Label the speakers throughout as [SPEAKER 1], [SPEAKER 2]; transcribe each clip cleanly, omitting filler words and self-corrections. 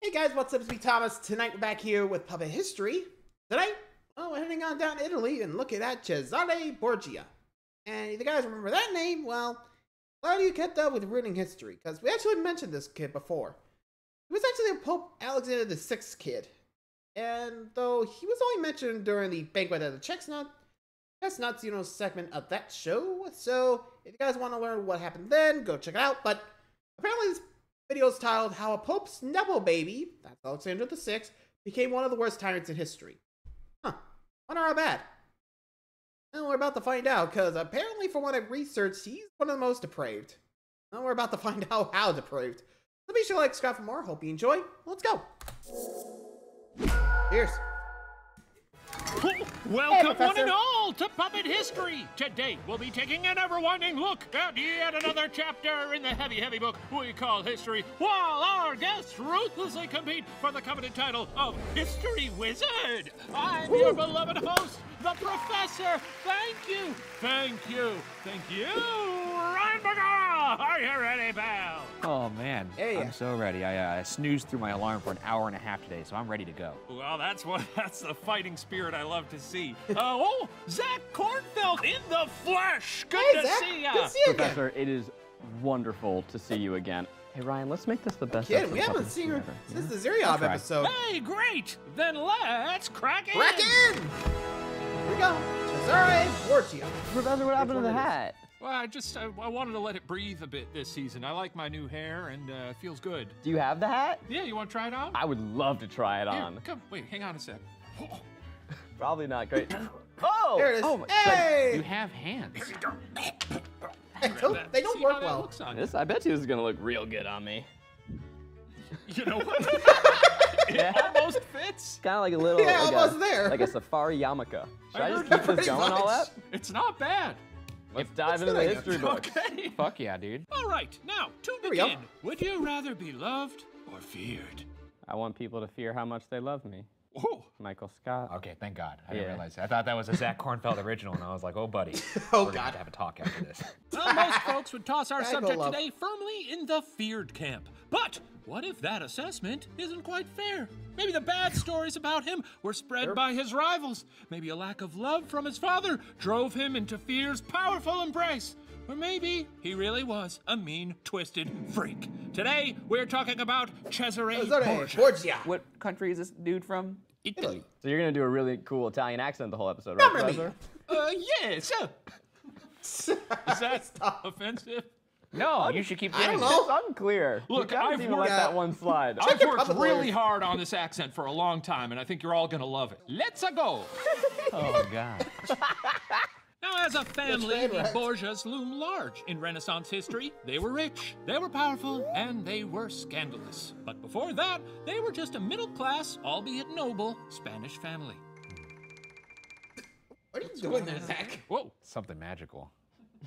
[SPEAKER 1] Hey guys, what's up? It's me, Thomas. Tonight we're back here with Puppet History. Tonight, we're heading on down to Italy and looking at Ceasre Borgia. And if you guys remember that name, well, a lot of you kept up with reading history, because we actually mentioned this kid before. He was actually a Pope Alexander VI kid. And though he was only mentioned during the Banquet of the Chestnuts, segment of that show. So if you guys want to learn what happened then, go check it out. But apparently this video is titled How a Pope's Nepo Baby, that's Alexander VI, became one of the worst tyrants in history. Huh. Wonder how bad. And we're about to find out, because apparently from what I've researched, he's one of the most depraved. And we're about to find out how depraved. So be sure to like, subscribe for more. Hope you enjoy. Let's go. Cheers.
[SPEAKER 2] Welcome one and all to Puppet History! Today we'll be taking an ever-winding look at yet another chapter in the heavy book we call History, while our guests ruthlessly compete for the coveted title of History Wizard! I'm your beloved host, the Professor! Thank you, Ryan Bergara! Are you ready, pal?
[SPEAKER 3] Oh man,
[SPEAKER 1] Hey.
[SPEAKER 3] I'm so ready. I snoozed through my alarm for an hour and a half today, so I'm ready to go.
[SPEAKER 2] Well, that's the fighting spirit I love to see. Zach Kornfeld in the flesh! Good
[SPEAKER 1] Hey,
[SPEAKER 2] to
[SPEAKER 1] Zach.
[SPEAKER 2] see ya!
[SPEAKER 1] Good to see you again.
[SPEAKER 4] Professor, it is wonderful to see you again. Hey Ryan, let's make this the best
[SPEAKER 1] Kid,
[SPEAKER 4] episode
[SPEAKER 1] we
[SPEAKER 4] of
[SPEAKER 1] haven't
[SPEAKER 4] Puppet
[SPEAKER 1] seen her
[SPEAKER 4] History ever,
[SPEAKER 1] since
[SPEAKER 4] yeah?
[SPEAKER 1] the Zeriov
[SPEAKER 3] try.
[SPEAKER 1] episode.
[SPEAKER 2] Hey, great! Then let's crack in!
[SPEAKER 1] Crack in! Here we go. Ceasre Borgia.
[SPEAKER 4] Professor, what happened to the
[SPEAKER 1] one it is.
[SPEAKER 4] hat?
[SPEAKER 2] Well, I wanted to let it breathe a bit this season. I like my new hair, and it feels good.
[SPEAKER 4] Do you have the hat?
[SPEAKER 2] Yeah, you want to try it out?
[SPEAKER 4] I would love to try it
[SPEAKER 2] Here,
[SPEAKER 4] on.
[SPEAKER 2] come, wait, hang on a sec.
[SPEAKER 4] Probably not great. Oh!
[SPEAKER 1] There it is.
[SPEAKER 4] Oh, my-
[SPEAKER 1] Hey!
[SPEAKER 3] You have hands.
[SPEAKER 1] They don't
[SPEAKER 2] See
[SPEAKER 1] work
[SPEAKER 2] how that
[SPEAKER 1] well.
[SPEAKER 2] looks on you.
[SPEAKER 4] This, I bet you this is gonna look real good on me.
[SPEAKER 2] You know what?
[SPEAKER 4] Yeah.
[SPEAKER 2] It almost fits.
[SPEAKER 4] Kind of like a little,
[SPEAKER 1] Yeah,
[SPEAKER 4] like
[SPEAKER 1] almost
[SPEAKER 4] a,
[SPEAKER 1] there.
[SPEAKER 4] like a safari yarmulke. Should I just
[SPEAKER 2] heard
[SPEAKER 4] keep this
[SPEAKER 1] pretty
[SPEAKER 4] going all
[SPEAKER 1] much.
[SPEAKER 4] up?
[SPEAKER 2] It's not bad.
[SPEAKER 4] Let's dive into
[SPEAKER 1] good
[SPEAKER 4] the
[SPEAKER 1] idea.
[SPEAKER 4] history book.
[SPEAKER 2] Okay.
[SPEAKER 3] Fuck yeah, dude.
[SPEAKER 2] All right, now, to
[SPEAKER 1] Here we go.
[SPEAKER 2] begin, would you rather be loved or feared?
[SPEAKER 4] I want people to fear how much they love me.
[SPEAKER 2] Oh,
[SPEAKER 4] Michael Scott.
[SPEAKER 3] Okay, thank God. I didn't
[SPEAKER 4] Yeah.
[SPEAKER 3] realize that. I thought that was a Zach Kornfeld original, and I was like, oh, buddy.
[SPEAKER 1] Oh,
[SPEAKER 3] We're gonna have
[SPEAKER 1] God.
[SPEAKER 3] to have a talk after this.
[SPEAKER 2] well, most folks would toss our
[SPEAKER 1] Gaggle
[SPEAKER 2] subject
[SPEAKER 1] love.
[SPEAKER 2] today firmly in the feared camp. But what if that assessment isn't quite fair? Maybe the bad stories about him were spread by his rivals. Maybe a lack of love from his father drove him into fear's powerful embrace. Or maybe he really was a mean, twisted freak. Today, we're talking about Ceasre Borgia.
[SPEAKER 1] Borgia.
[SPEAKER 4] What country is this dude from?
[SPEAKER 2] Italy.
[SPEAKER 4] So you're gonna do a really cool Italian accent the whole episode, right,
[SPEAKER 1] Not really.
[SPEAKER 4] Professor?
[SPEAKER 2] Yes. Is that offensive?
[SPEAKER 3] No, you should keep
[SPEAKER 1] I
[SPEAKER 3] doing
[SPEAKER 1] don't
[SPEAKER 3] it.
[SPEAKER 1] know.
[SPEAKER 4] It's unclear.
[SPEAKER 2] Look,
[SPEAKER 4] you can't
[SPEAKER 2] I've
[SPEAKER 4] even
[SPEAKER 2] worked-
[SPEAKER 4] let that one slide.
[SPEAKER 2] I've
[SPEAKER 1] your
[SPEAKER 2] worked
[SPEAKER 1] puppet
[SPEAKER 2] really
[SPEAKER 1] lawyers.
[SPEAKER 2] hard on this accent for a long time, and I think you're all gonna love it. Let's go.
[SPEAKER 3] Oh, God.
[SPEAKER 2] Now, as a family,
[SPEAKER 1] train
[SPEAKER 2] the
[SPEAKER 1] wreck.
[SPEAKER 2] Borgias loom large in Renaissance history. They were rich, they were powerful, and they were scandalous. But before that, they were just a middle-class, albeit noble, Spanish family.
[SPEAKER 1] What are you doing there, Zach?
[SPEAKER 2] Whoa,
[SPEAKER 3] Something magical.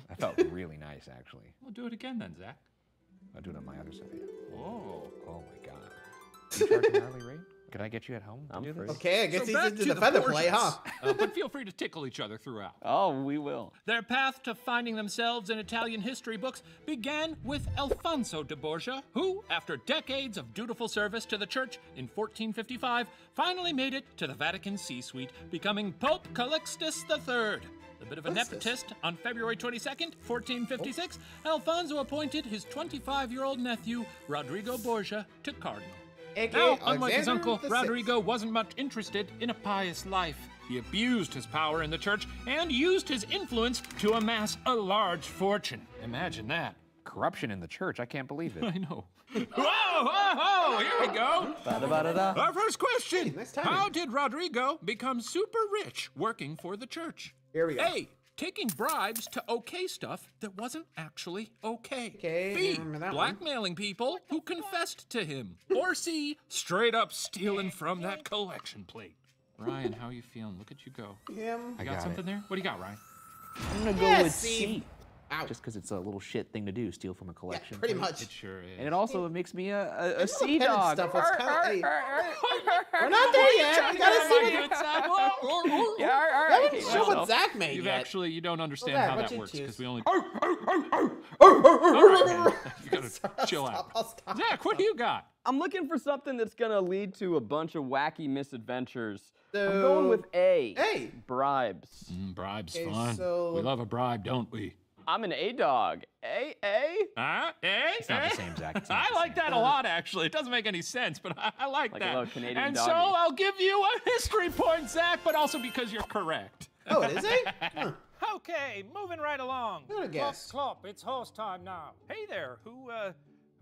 [SPEAKER 3] That felt really nice, actually.
[SPEAKER 2] we'll do it again then, Zach.
[SPEAKER 3] I'll do it on my other side.
[SPEAKER 2] Whoa.
[SPEAKER 3] Oh, my God. You charging an hourly rate? Could I get you at home to
[SPEAKER 4] I'm
[SPEAKER 3] do this?
[SPEAKER 4] free.
[SPEAKER 1] Okay, I guess
[SPEAKER 2] So
[SPEAKER 1] he's
[SPEAKER 2] back
[SPEAKER 1] into
[SPEAKER 2] to
[SPEAKER 1] the feather
[SPEAKER 2] Borgias.
[SPEAKER 1] play, huh?
[SPEAKER 2] But feel free to tickle each other throughout.
[SPEAKER 4] Oh, we will.
[SPEAKER 2] Their path to finding themselves in Italian history books began with Alfonso de Borgia, who, after decades of dutiful service to the church in 1455, finally made it to the Vatican C-suite, becoming Pope Calixtus III. A bit of a
[SPEAKER 1] What is this?
[SPEAKER 2] nepotist, on February 22nd, 1456, Alfonso appointed his 25-year-old nephew, Rodrigo Borgia, to cardinal.
[SPEAKER 1] AKA
[SPEAKER 2] Now, unlike his
[SPEAKER 1] Alexander
[SPEAKER 2] uncle,
[SPEAKER 1] VI.
[SPEAKER 2] Rodrigo wasn't much interested in a pious life. He abused his power in the church and used his influence to amass a large fortune. Imagine that.
[SPEAKER 3] Corruption in the church. I can't believe it.
[SPEAKER 2] I know. Whoa, here we go.
[SPEAKER 4] Ba-da-ba-da-da.
[SPEAKER 2] Our first question.
[SPEAKER 1] Hey, nice timing.
[SPEAKER 2] How did Rodrigo become super rich working for the church?
[SPEAKER 1] Here we go.
[SPEAKER 2] A, taking bribes to okay stuff that wasn't actually okay.
[SPEAKER 1] Okay,
[SPEAKER 2] B,
[SPEAKER 1] remember that one.
[SPEAKER 2] blackmailing people who confessed to him. Or C, straight up stealing from that collection plate. Ryan, how you feeling? Look at you go.
[SPEAKER 1] Him.
[SPEAKER 2] I got
[SPEAKER 3] got
[SPEAKER 2] something there? What do you got, Ryan?
[SPEAKER 3] I'm gonna go
[SPEAKER 1] Yes,
[SPEAKER 3] with
[SPEAKER 1] Steve.
[SPEAKER 3] C.
[SPEAKER 1] Ow.
[SPEAKER 3] Just because it's a little shit thing to do, steal from a
[SPEAKER 1] Yeah,
[SPEAKER 3] collection.
[SPEAKER 1] pretty
[SPEAKER 3] plate.
[SPEAKER 1] much.
[SPEAKER 2] It sure is.
[SPEAKER 3] And it also makes me a sea
[SPEAKER 1] Pen and
[SPEAKER 3] dog.
[SPEAKER 1] stuff was kinda- hey,
[SPEAKER 4] We're
[SPEAKER 1] We're not there yet. We gotta see what.
[SPEAKER 4] Yeah, all
[SPEAKER 1] We
[SPEAKER 4] right.
[SPEAKER 1] haven't shown what Zach made
[SPEAKER 2] You've
[SPEAKER 1] yet.
[SPEAKER 2] actually, you don't understand
[SPEAKER 1] Zach,
[SPEAKER 2] how
[SPEAKER 1] what'd
[SPEAKER 2] that
[SPEAKER 1] you
[SPEAKER 2] works
[SPEAKER 1] choose?
[SPEAKER 2] because we only. right, you gotta chill out.
[SPEAKER 1] I'll stop.
[SPEAKER 2] Zach, what do you got?
[SPEAKER 4] I'm looking for something that's gonna lead to a bunch of wacky misadventures.
[SPEAKER 1] So,
[SPEAKER 4] I'm going with A.
[SPEAKER 1] A.
[SPEAKER 4] Bribes.
[SPEAKER 2] Bribes
[SPEAKER 1] Okay,
[SPEAKER 2] fun.
[SPEAKER 1] so-
[SPEAKER 2] We love a bribe, don't we?
[SPEAKER 4] I'm an A dog. A.
[SPEAKER 2] Huh?
[SPEAKER 3] It's not the same, Zach. It's not
[SPEAKER 2] I
[SPEAKER 3] the
[SPEAKER 2] like
[SPEAKER 3] same.
[SPEAKER 2] that a lot, actually. It doesn't make any sense, but I like
[SPEAKER 4] Like a
[SPEAKER 2] that.
[SPEAKER 4] little Canadian
[SPEAKER 2] and
[SPEAKER 4] doggy.
[SPEAKER 2] so I'll give you a history point, Zach, but also because you're correct.
[SPEAKER 1] Oh, it is A? Huh.
[SPEAKER 2] Okay, moving right along.
[SPEAKER 1] Who'd have guessed?
[SPEAKER 5] Clop, it's horse time now.
[SPEAKER 2] Hey there, who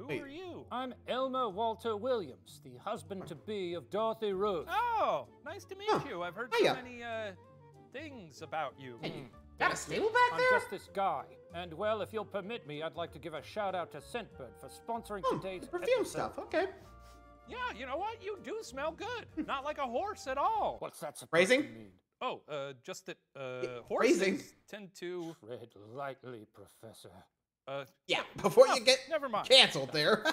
[SPEAKER 1] Hey.
[SPEAKER 2] are you?
[SPEAKER 5] I'm Elmer Walter Williams, the husband-to-be of Dorothy Ruth.
[SPEAKER 2] Oh, nice to meet
[SPEAKER 1] Huh.
[SPEAKER 2] you. I've heard
[SPEAKER 1] Hiya.
[SPEAKER 2] so many things about you.
[SPEAKER 1] Got a stable back
[SPEAKER 5] I'm
[SPEAKER 1] there?
[SPEAKER 5] just this guy. And, well, if you'll permit me, I'd like to give a shout-out to Scentbird for sponsoring today's
[SPEAKER 1] Perfume
[SPEAKER 5] episode.
[SPEAKER 1] stuff. Okay.
[SPEAKER 2] Yeah, you know what? You do smell good. Not like a horse at all.
[SPEAKER 5] What's that supposed
[SPEAKER 1] Phrasing?
[SPEAKER 5] to mean?
[SPEAKER 2] Oh, just that horses
[SPEAKER 1] phrasing.
[SPEAKER 2] tend to
[SPEAKER 5] Tread lightly, Professor.
[SPEAKER 1] Yeah, before you get
[SPEAKER 2] never mind.
[SPEAKER 1] canceled there.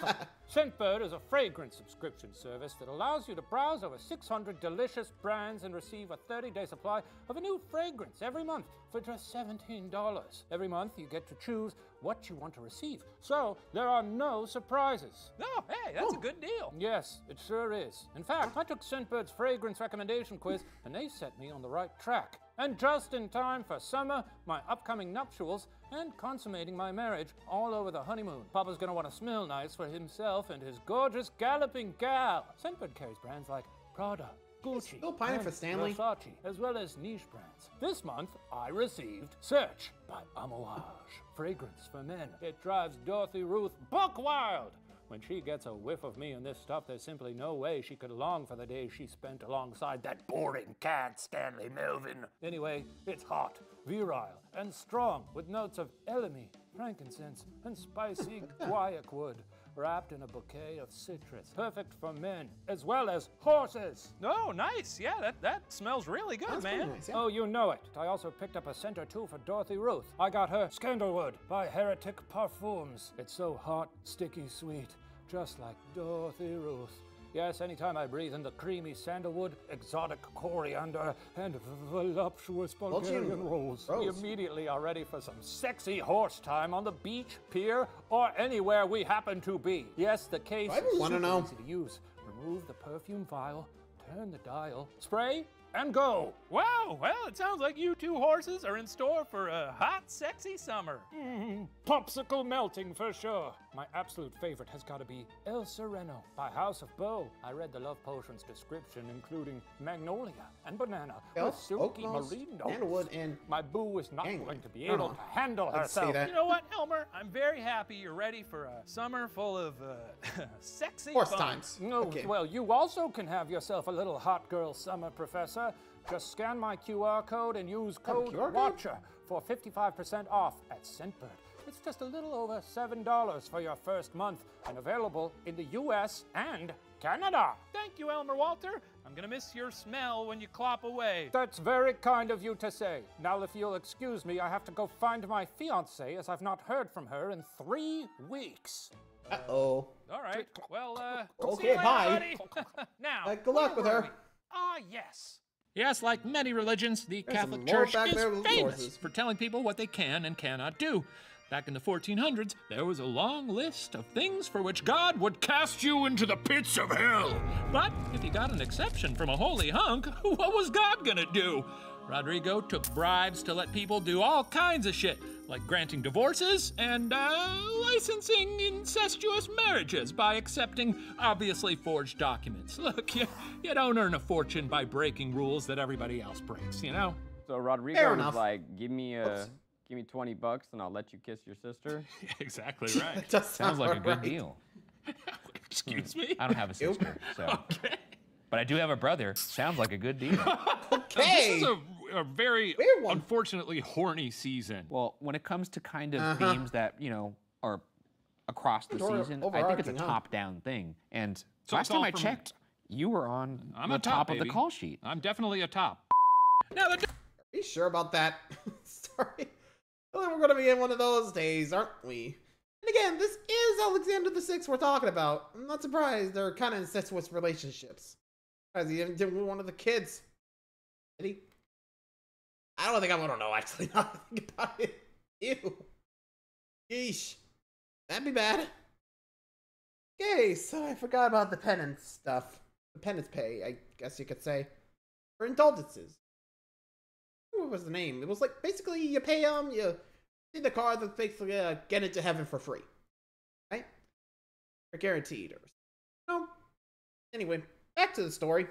[SPEAKER 5] Scentbird is a fragrance subscription service that allows you to browse over 600 delicious brands and receive a 30-day supply of a new fragrance every month for just $17. Every month you get to choose what you want to receive, so there are no surprises.
[SPEAKER 2] No, hey, that's a good deal.
[SPEAKER 5] Yes, it sure is. In fact, I took Scentbird's fragrance recommendation quiz and they set me on the right track. And just in time for summer, my upcoming nuptials, and consummating my marriage all over the honeymoon. Papa's gonna want to smell nice for himself and his gorgeous galloping gal. Scentbird carries brands like Prada, Gucci,
[SPEAKER 1] Still pining
[SPEAKER 5] and
[SPEAKER 1] for Stanley.
[SPEAKER 5] Versace, as well as niche brands. This month, I received Search by Amouage. Fragrance for men. It drives Dorothy Ruth buck wild. When she gets a whiff of me and this stuff, there's simply no way she could long for the days she spent alongside that boring cat, Stanley Melvin. Anyway, it's hot, virile, and strong, with notes of elemi, frankincense, and spicy guaiac wood, wrapped in a bouquet of citrus. Perfect for men, as well as horses.
[SPEAKER 2] Oh, nice. Yeah, that smells really good,
[SPEAKER 1] That's
[SPEAKER 2] man.
[SPEAKER 1] pretty nice, yeah.
[SPEAKER 5] Oh, you know it. I also picked up a scent or two for Dorothy Ruth. I got her Scandalwood by Heretic Parfums. It's so hot, sticky, sweet, just like Dorothy Ruth. Yes, anytime I breathe in the creamy sandalwood, exotic coriander, and voluptuous Bulgarian rose, we
[SPEAKER 1] Rose.
[SPEAKER 5] immediately are ready for some sexy horse time on the beach, pier, or anywhere we happen to be. Yes, the case
[SPEAKER 1] I
[SPEAKER 5] is
[SPEAKER 1] wanna
[SPEAKER 5] super
[SPEAKER 1] know.
[SPEAKER 5] easy to use. Remove the perfume vial, turn the dial, spray, and go.
[SPEAKER 2] Wow, well, it sounds like you two horses are in store for a hot, sexy summer.
[SPEAKER 5] Popsicle melting for sure. My absolute favorite has got to be El Sereno by House of Beau. I read the Love Potion's description, including magnolia and banana with silky marine notes.
[SPEAKER 1] Sandalwood, and
[SPEAKER 5] My boo is not
[SPEAKER 1] Gangway.
[SPEAKER 5] going to be
[SPEAKER 1] No,
[SPEAKER 5] able
[SPEAKER 1] no.
[SPEAKER 5] to handle
[SPEAKER 1] Let's say
[SPEAKER 5] herself.
[SPEAKER 1] that.
[SPEAKER 2] You know what, Elmer? I'm very happy you're ready for a summer full of sexy
[SPEAKER 1] horse
[SPEAKER 2] fun.
[SPEAKER 1] times.
[SPEAKER 5] No,
[SPEAKER 1] Okay.
[SPEAKER 5] well, you also can have yourself a little hot girl summer, Professor. Just scan my QR code and use code
[SPEAKER 1] QR code?
[SPEAKER 5] WATCHER for 55% off at Scentbird. It's just a little over $7 for your first month and available in the US and Canada.
[SPEAKER 2] Thank you, Elmer Walter. I'm gonna miss your smell when you clop away.
[SPEAKER 5] That's very kind of you to say. Now, if you'll excuse me, I have to go find my fiancée as I've not heard from her in 3 weeks.
[SPEAKER 1] Uh-oh.
[SPEAKER 2] All right. Well,
[SPEAKER 1] Okay,
[SPEAKER 2] see you later,
[SPEAKER 1] bye.
[SPEAKER 2] buddy. Now,
[SPEAKER 1] Good luck
[SPEAKER 2] where
[SPEAKER 1] with
[SPEAKER 2] were
[SPEAKER 1] her.
[SPEAKER 2] we? Ah, yes. Yes, like many religions, the
[SPEAKER 1] There's some
[SPEAKER 2] Catholic
[SPEAKER 1] lore
[SPEAKER 2] Church
[SPEAKER 1] back
[SPEAKER 2] is
[SPEAKER 1] there with the
[SPEAKER 2] famous
[SPEAKER 1] horses.
[SPEAKER 2] for telling people what they can and cannot do. Back in the 1400s, there was a long list of things for which God would cast you into the pits of hell. But if you got an exception from a holy hunk, what was God gonna do? Rodrigo took bribes to let people do all kinds of shit, like granting divorces and licensing incestuous marriages by accepting obviously forged documents. Look, you don't earn a fortune by breaking rules that everybody else breaks, you know?
[SPEAKER 4] So Rodrigo
[SPEAKER 1] Fair
[SPEAKER 4] was
[SPEAKER 1] enough.
[SPEAKER 4] like, give me $20 and I'll let you kiss your sister.
[SPEAKER 2] Exactly right.
[SPEAKER 1] That does
[SPEAKER 3] Sounds like a good
[SPEAKER 1] right.
[SPEAKER 3] deal.
[SPEAKER 2] Excuse me?
[SPEAKER 3] I don't have a sister, so.
[SPEAKER 2] Okay.
[SPEAKER 3] But I do have a brother. Sounds like a good deal.
[SPEAKER 1] Okay.
[SPEAKER 2] This is a very,
[SPEAKER 1] Weird one.
[SPEAKER 2] unfortunately, horny season.
[SPEAKER 3] Well, when it comes to kind of themes that, are across the
[SPEAKER 1] Or
[SPEAKER 3] season, I think it's a
[SPEAKER 1] overarching, huh?
[SPEAKER 3] top-down thing. And
[SPEAKER 2] So
[SPEAKER 3] last
[SPEAKER 2] it's all
[SPEAKER 3] time I
[SPEAKER 2] from-
[SPEAKER 3] checked, you were on
[SPEAKER 2] I'm
[SPEAKER 3] the
[SPEAKER 2] a
[SPEAKER 3] top of
[SPEAKER 2] baby.
[SPEAKER 3] the call sheet.
[SPEAKER 2] I'm definitely a top. Now, the
[SPEAKER 1] Are you sure about that? Sorry. I think we're going to be in one of those days, aren't we? And again, this is Alexander the Sixth we're talking about. I'm not surprised they're kind of incestuous relationships. Because he did with one of the kids. Did he? I don't think I want to know, actually. Now that I think about it. Ew. Yeesh. That'd be bad. Okay, so I forgot about the penance stuff. The penance pay, I guess you could say. For indulgences. What was the name? It was like, basically, you pay them, you see the card that's basically get into heaven for free. Right? Or guaranteed. Or no. Anyway, back to the story.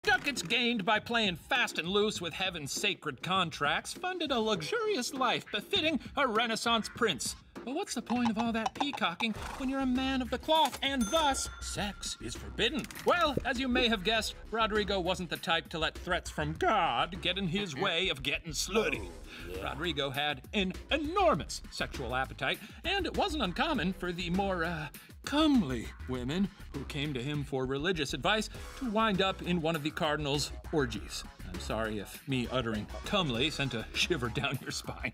[SPEAKER 2] Ducats gained by playing fast and loose with heaven's sacred contracts funded a luxurious life befitting a Renaissance prince. But what's the point of all that peacocking when you're a man of the cloth and thus sex is forbidden? Well, as you may have guessed, Rodrigo wasn't the type to let threats from God get in his way of getting slutty. Rodrigo had an enormous sexual appetite, and it wasn't uncommon for the more, comely women who came to him for religious advice to wind up in one of the cardinal's orgies. I'm sorry if me uttering comely sent a shiver down your spine.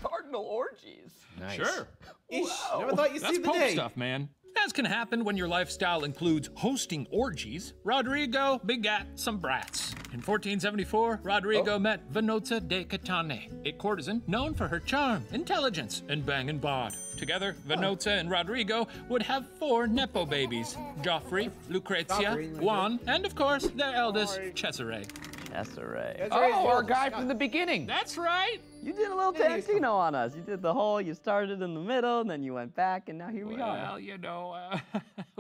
[SPEAKER 4] Cardinal orgies.
[SPEAKER 3] Nice.
[SPEAKER 2] Sure.
[SPEAKER 1] Eesh, never thought you'd see
[SPEAKER 2] That's
[SPEAKER 1] the
[SPEAKER 2] Pope
[SPEAKER 1] day.
[SPEAKER 2] stuff, man. As can happen when your lifestyle includes hosting orgies, Rodrigo begat some brats. In 1474, Rodrigo met Venoza de Catane, a courtesan known for her charm, intelligence, and bangin' bod. Together, Venoza and Rodrigo would have 4 nepo babies: Joffrey, Lucrezia, Juan, and of course, their eldest, Cesare.
[SPEAKER 4] Cesare.
[SPEAKER 3] Oh, our guy from the beginning.
[SPEAKER 2] That's right.
[SPEAKER 4] You did a little Tarantino on us. You did the whole, you started in the middle, and then you went back, and now here we are.
[SPEAKER 2] Well, you know,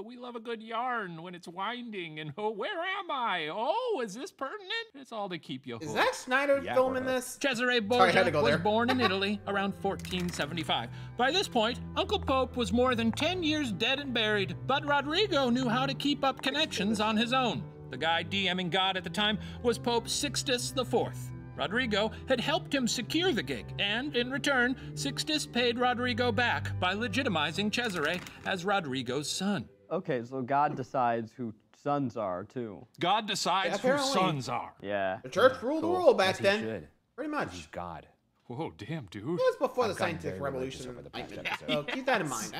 [SPEAKER 2] we love a good yarn when it's winding, and oh, where am I? Oh, is this pertinent? It's all to keep you hooked.
[SPEAKER 1] Is Zack Snyder filming this?
[SPEAKER 2] Cesare
[SPEAKER 1] I
[SPEAKER 2] Borgia
[SPEAKER 1] had to go
[SPEAKER 2] was
[SPEAKER 1] there.
[SPEAKER 2] born in Italy around 1475. By this point, Uncle Pope was more than 10 years dead and buried, but Rodrigo knew how to keep up connections on his own. The guy DMing God at the time was Pope Sixtus IV. Rodrigo had helped him secure the gig, and in return, Sixtus paid Rodrigo back by legitimizing Cesare as Rodrigo's son.
[SPEAKER 4] Okay, so God decides who sons are, too.
[SPEAKER 2] God decides who
[SPEAKER 1] apparently.
[SPEAKER 2] sons are.
[SPEAKER 4] Yeah.
[SPEAKER 1] The church ruled the world back
[SPEAKER 3] As he
[SPEAKER 1] then.
[SPEAKER 3] should.
[SPEAKER 1] Pretty much.
[SPEAKER 3] He's God.
[SPEAKER 2] Whoa, damn, dude.
[SPEAKER 1] It was before the
[SPEAKER 3] I've gotten
[SPEAKER 1] scientific
[SPEAKER 3] very religious
[SPEAKER 1] revolution.
[SPEAKER 3] over the past
[SPEAKER 1] Enlightenment.
[SPEAKER 3] episode.
[SPEAKER 1] So keep that in mind.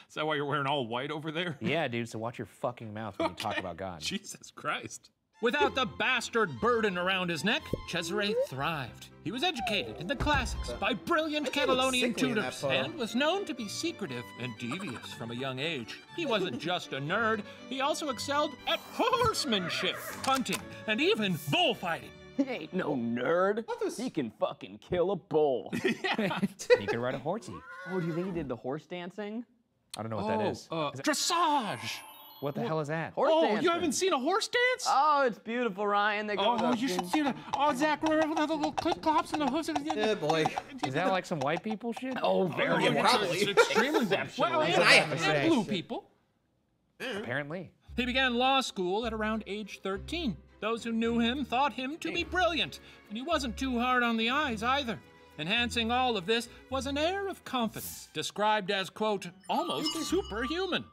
[SPEAKER 2] Is that why you're wearing all white over there?
[SPEAKER 3] Yeah, dude, so watch your fucking mouth when you talk about God.
[SPEAKER 2] Jesus Christ. Without the bastard burden around his neck, Cesare thrived. He was educated in the classics by brilliant
[SPEAKER 1] I think he looks
[SPEAKER 2] Catalonian
[SPEAKER 1] sickly in that
[SPEAKER 2] tutors
[SPEAKER 1] photo.
[SPEAKER 2] and was known to be secretive and devious from a young age. He wasn't just a nerd, he also excelled at horsemanship, hunting, and even bullfighting.
[SPEAKER 4] He ain't no nerd. He can fucking kill a bull.
[SPEAKER 3] He could ride a horsey.
[SPEAKER 4] Oh, do you think he did the horse dancing?
[SPEAKER 3] I don't know what that is.
[SPEAKER 2] Dressage!
[SPEAKER 3] What the hell is that?
[SPEAKER 4] Horse
[SPEAKER 2] Oh,
[SPEAKER 4] dancing.
[SPEAKER 2] you haven't seen a horse dance?
[SPEAKER 4] Oh, it's beautiful, Ryan. They go
[SPEAKER 2] Oh, you should see the. Oh, Zach, remember the little clip clops and the hooves?
[SPEAKER 1] Yeah, boy.
[SPEAKER 3] Is that like some white people shit?
[SPEAKER 4] Oh, very
[SPEAKER 1] Yeah, probably.
[SPEAKER 2] It's extremely well,
[SPEAKER 1] Even I have to
[SPEAKER 2] and
[SPEAKER 1] say.
[SPEAKER 2] blue people.
[SPEAKER 3] Apparently.
[SPEAKER 2] He began law school at around age 13. Those who knew him thought him to be brilliant, and he wasn't too hard on the eyes either. Enhancing all of this was an air of confidence, described as, quote, almost superhuman.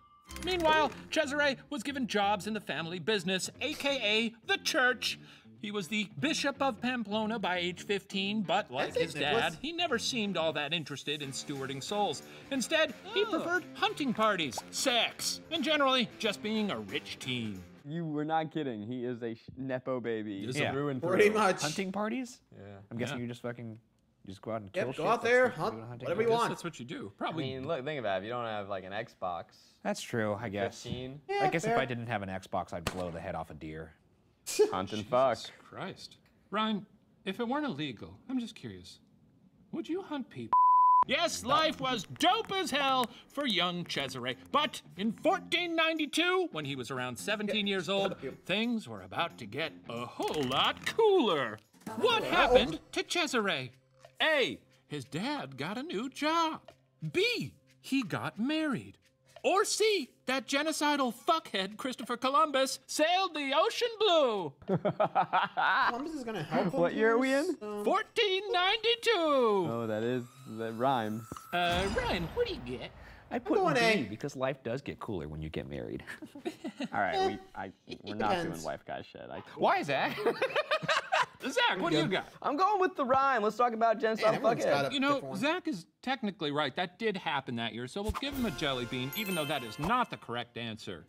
[SPEAKER 2] Meanwhile, Cesare was given jobs in the family business, aka the church. He was the Bishop of Pamplona by age 15, but like
[SPEAKER 1] That's it,
[SPEAKER 2] his dad,
[SPEAKER 1] Nicholas.
[SPEAKER 2] he never seemed all that interested in stewarding souls. Instead, he preferred hunting parties, sex, and generally just being a rich teen.
[SPEAKER 4] You were not kidding. He is a nepo baby.
[SPEAKER 2] He's
[SPEAKER 3] Yeah.
[SPEAKER 4] Through and through.
[SPEAKER 1] Pretty much.
[SPEAKER 3] Hunting parties?
[SPEAKER 4] Yeah.
[SPEAKER 3] I'm guessing
[SPEAKER 2] Yeah.
[SPEAKER 3] you just fucking, you just go out and kill
[SPEAKER 1] Yep,
[SPEAKER 3] shit.
[SPEAKER 1] go out
[SPEAKER 3] That's
[SPEAKER 1] there,
[SPEAKER 3] what you do
[SPEAKER 1] hunt
[SPEAKER 3] in a hunting
[SPEAKER 1] whatever you
[SPEAKER 3] party?
[SPEAKER 1] want.
[SPEAKER 2] That's what you do.
[SPEAKER 6] I
[SPEAKER 2] Probably.
[SPEAKER 6] mean, look, think about it. If you don't have like an Xbox,
[SPEAKER 3] That's true, I guess.
[SPEAKER 6] 15,
[SPEAKER 3] I guess if
[SPEAKER 1] fair.
[SPEAKER 3] I didn't have an Xbox, I'd blow the head off a deer.
[SPEAKER 6] hunt and fuck.
[SPEAKER 2] Jesus Christ. Ryan, if it weren't illegal, I'm just curious, would you hunt people? Yes, life was dope as hell for young Cesare. But in 1492, when he was around 17 years old, things were about to get a whole lot cooler. What happened to Cesare? A, his dad got a new job. B, he got married. Or C, that genocidal fuckhead Christopher Columbus sailed the ocean blue.
[SPEAKER 1] Columbus is gonna help him.
[SPEAKER 4] What year are we
[SPEAKER 1] here,
[SPEAKER 4] in?
[SPEAKER 1] so-
[SPEAKER 2] 1492.
[SPEAKER 4] Oh, that rhymes.
[SPEAKER 2] Ryan, what do you get?
[SPEAKER 3] I put
[SPEAKER 1] going
[SPEAKER 3] B
[SPEAKER 1] A.
[SPEAKER 3] because life does get cooler when you get married.
[SPEAKER 4] All right, we're not doing
[SPEAKER 1] depends.
[SPEAKER 4] wife guy shit.
[SPEAKER 3] Why is that?
[SPEAKER 2] Zach, what do you got?
[SPEAKER 6] I'm going with the rhyme. Let's talk about Gen Stop
[SPEAKER 1] everyone's got
[SPEAKER 6] Fuckhead.
[SPEAKER 1] a
[SPEAKER 2] You know,
[SPEAKER 1] different one.
[SPEAKER 2] Zach is technically right. That did happen that year, so we'll give him a jelly bean, even though that is not the correct answer.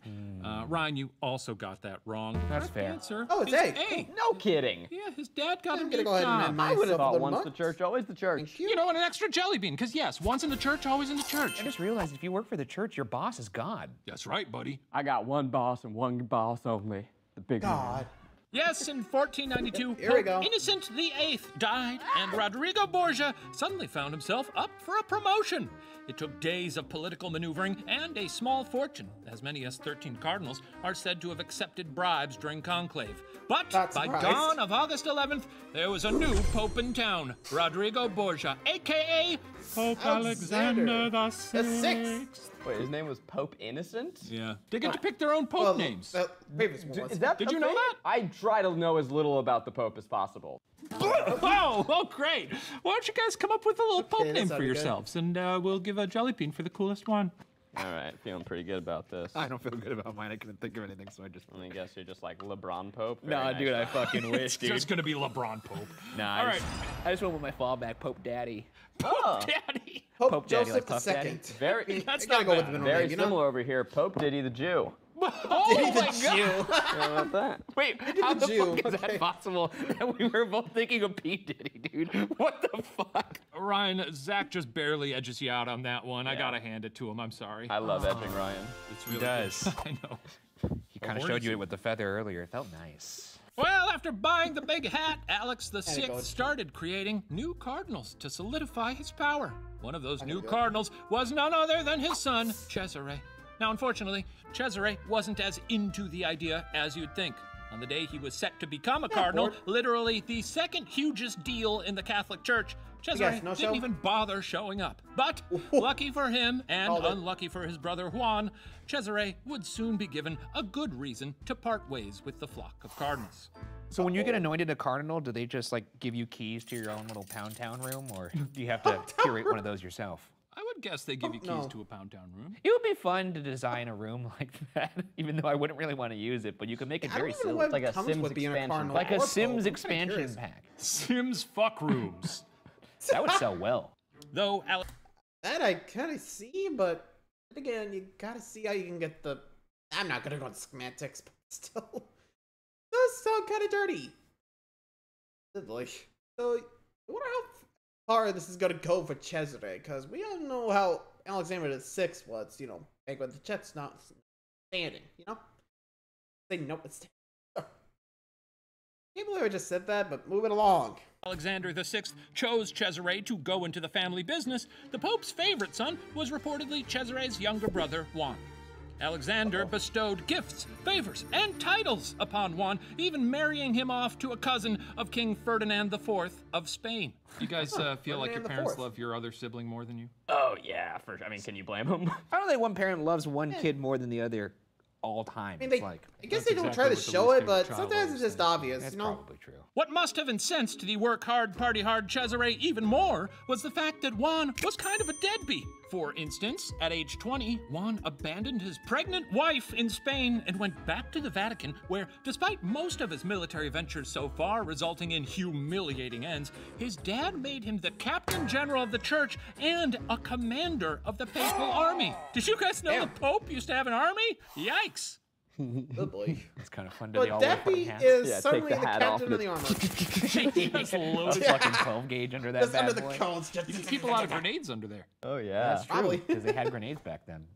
[SPEAKER 2] Ryan, you also got that wrong.
[SPEAKER 3] That's
[SPEAKER 2] Correct
[SPEAKER 3] fair.
[SPEAKER 2] Answer
[SPEAKER 1] Oh, it's
[SPEAKER 2] is
[SPEAKER 1] A.
[SPEAKER 6] No kidding.
[SPEAKER 2] Yeah, his dad got
[SPEAKER 1] I'm
[SPEAKER 2] him
[SPEAKER 1] gonna
[SPEAKER 2] a
[SPEAKER 1] go ahead and
[SPEAKER 2] job.
[SPEAKER 1] end
[SPEAKER 6] I would have
[SPEAKER 1] myself a
[SPEAKER 6] thought
[SPEAKER 1] little
[SPEAKER 6] once the
[SPEAKER 1] much.
[SPEAKER 6] church, always the church.
[SPEAKER 1] Thank you.
[SPEAKER 2] You know, and an extra jelly bean, because yes, once in the church, always in the church.
[SPEAKER 3] I just realized if you work for the church, your boss is God.
[SPEAKER 2] That's right, buddy.
[SPEAKER 6] I got one boss and one boss only. The big
[SPEAKER 1] God.
[SPEAKER 2] Yes, in 1492,
[SPEAKER 1] Here we go.
[SPEAKER 2] Pope Innocent VIII died, and Rodrigo Borgia suddenly found himself up for a promotion. It took days of political maneuvering and a small fortune. As many as 13 cardinals are said to have accepted bribes during conclave. But
[SPEAKER 1] Not
[SPEAKER 2] by
[SPEAKER 1] surprised.
[SPEAKER 2] dawn of August 11th, there was a new pope in town, Rodrigo Borgia, a.k.a. Pope
[SPEAKER 1] Alexander
[SPEAKER 2] the
[SPEAKER 1] the Sixth.
[SPEAKER 6] Wait, his name was Pope Innocent?
[SPEAKER 2] Yeah, they get to pick their own pope
[SPEAKER 1] Well,
[SPEAKER 2] names.
[SPEAKER 1] the previous one was.
[SPEAKER 6] Is that
[SPEAKER 2] Did
[SPEAKER 6] a
[SPEAKER 2] you know
[SPEAKER 6] thing?
[SPEAKER 2] that?
[SPEAKER 6] I try to know as little about the Pope as possible.
[SPEAKER 2] Oh, great. Why don't you guys come up with a little pope
[SPEAKER 1] that
[SPEAKER 2] name for
[SPEAKER 1] sounded good.
[SPEAKER 2] yourselves, and we'll give a jelly bean for the coolest one.
[SPEAKER 6] All right, feeling pretty good about this.
[SPEAKER 3] I don't feel good about mine. I couldn't think of anything, so I just.
[SPEAKER 6] I guess you're just like LeBron Pope.
[SPEAKER 3] No,
[SPEAKER 6] Very
[SPEAKER 3] dude,
[SPEAKER 6] nice.
[SPEAKER 3] I fucking wish,
[SPEAKER 2] It's
[SPEAKER 3] dude.
[SPEAKER 2] just gonna be LeBron Pope.
[SPEAKER 3] Nah,
[SPEAKER 2] All right.
[SPEAKER 3] I just went with my fallback, Pope Daddy.
[SPEAKER 6] Oh,
[SPEAKER 2] Daddy.
[SPEAKER 1] Pope,
[SPEAKER 3] Pope Daddy,
[SPEAKER 1] Joseph
[SPEAKER 3] like Puff Daddy?
[SPEAKER 1] II.
[SPEAKER 6] very,
[SPEAKER 2] That's
[SPEAKER 1] I gotta
[SPEAKER 2] not
[SPEAKER 1] go with
[SPEAKER 2] bad.
[SPEAKER 1] the middle
[SPEAKER 6] very
[SPEAKER 1] name, you know?
[SPEAKER 6] similar over here. Pope Diddy the Jew.
[SPEAKER 2] Oh my God.
[SPEAKER 6] How about that?
[SPEAKER 3] Wait, how the
[SPEAKER 1] Jew,
[SPEAKER 3] fuck is
[SPEAKER 1] okay.
[SPEAKER 3] that possible that we were both thinking of P. Diddy, dude? What the fuck?
[SPEAKER 2] Ryan, Zach just barely edges you out on that one. I gotta hand it to him. I'm sorry.
[SPEAKER 6] I love edging Ryan.
[SPEAKER 2] It's really
[SPEAKER 3] does.
[SPEAKER 2] good. I know.
[SPEAKER 3] He kind of showed you it with the feather earlier. It felt nice.
[SPEAKER 2] Well, after buying the big hat, Alex VI
[SPEAKER 1] go.
[SPEAKER 2] started creating new cardinals to solidify his power. One of those new cardinals was none other than his son, Ceasre. Now, unfortunately, Ceasre wasn't as into the idea as you'd think. On the day he was set to become a cardinal, literally the second hugest deal in the Catholic Church, Ceasre
[SPEAKER 1] Yes, no show?
[SPEAKER 2] didn't even bother showing up. But lucky for him and
[SPEAKER 1] Called it.
[SPEAKER 2] unlucky for his brother Juan, Ceasre would soon be given a good reason to part ways with the flock of cardinals.
[SPEAKER 3] So when you get anointed a cardinal, do they just like give you keys to your own little Pound Town room, or do you have to curate one of those yourself?
[SPEAKER 2] I would guess they give you keys
[SPEAKER 1] no.
[SPEAKER 2] to a Pound Town room.
[SPEAKER 3] It would be fun to design a room like that, even though I wouldn't really want to use it, but you can make it
[SPEAKER 1] I
[SPEAKER 3] very
[SPEAKER 1] don't even know
[SPEAKER 3] silly.
[SPEAKER 1] what
[SPEAKER 6] like a
[SPEAKER 1] comes
[SPEAKER 6] Sims
[SPEAKER 1] with being a
[SPEAKER 6] expansion
[SPEAKER 1] cardinal.
[SPEAKER 3] Like a
[SPEAKER 1] or Pope.
[SPEAKER 3] Sims
[SPEAKER 1] I'm kinda
[SPEAKER 3] expansion
[SPEAKER 1] curious.
[SPEAKER 3] pack.
[SPEAKER 2] Sims fuck rooms.
[SPEAKER 3] That would sell well.
[SPEAKER 2] Though Alex
[SPEAKER 1] That I kind of see, but again, you gotta see how you can get the. I'm not gonna go into schematics, but still, those sound kind of dirty. Like, so I wonder how far this is gonna go for Ceasre, because we all know how Alexander VI was, you know, back when the Chet's not standing, you know. Say nope, it's standing. Can't believe I just said that, but move it along.
[SPEAKER 2] Alexander VI chose Ceasre to go into the family business, the Pope's favorite son was reportedly Cesare's younger brother, Juan. Alexander bestowed gifts, favors, and titles upon Juan, even marrying him off to a cousin of King Ferdinand IV of Spain. You guys feel like your
[SPEAKER 1] Ferdinand
[SPEAKER 2] parents
[SPEAKER 1] IV.
[SPEAKER 2] love your other sibling more than you?
[SPEAKER 6] Oh yeah, for sure. I mean, can you blame him?
[SPEAKER 3] I don't think one parent loves one kid more than the other all time.
[SPEAKER 1] I mean,
[SPEAKER 3] It's
[SPEAKER 1] they,
[SPEAKER 3] like,
[SPEAKER 1] I guess
[SPEAKER 2] That's
[SPEAKER 1] they don't
[SPEAKER 2] exactly
[SPEAKER 1] try to
[SPEAKER 2] what the
[SPEAKER 1] show
[SPEAKER 2] least
[SPEAKER 1] it, but
[SPEAKER 2] favorite child
[SPEAKER 1] sometimes
[SPEAKER 2] always
[SPEAKER 1] it's just
[SPEAKER 2] says.
[SPEAKER 1] obvious,
[SPEAKER 3] that's
[SPEAKER 1] you know.
[SPEAKER 3] probably true.
[SPEAKER 2] What must have incensed the work hard, party hard Ceasre even more was the fact that Juan was kind of a deadbeat. For instance, at age 20, Juan abandoned his pregnant wife in Spain and went back to the Vatican, where, despite most of his military ventures so far resulting in humiliating ends, his dad made him the captain general of the church and a commander of the papal army. Did you guys know the Pope used to have an army? Yikes!
[SPEAKER 1] Oh boy.
[SPEAKER 3] It's kind of fun to the
[SPEAKER 1] But
[SPEAKER 3] all wear fucking
[SPEAKER 1] Deppy
[SPEAKER 3] hats.
[SPEAKER 1] is
[SPEAKER 6] Yeah, take
[SPEAKER 1] suddenly
[SPEAKER 6] the
[SPEAKER 1] the
[SPEAKER 6] hat off
[SPEAKER 1] captain of the army.
[SPEAKER 3] He just loads fucking 12 gauge under that
[SPEAKER 1] Just
[SPEAKER 3] bad
[SPEAKER 1] under the
[SPEAKER 3] boy.
[SPEAKER 1] cones.
[SPEAKER 2] You can keep a lot of grenades under there.
[SPEAKER 6] Oh yeah.
[SPEAKER 3] That's true,
[SPEAKER 1] Probably.
[SPEAKER 3] because they had grenades back then.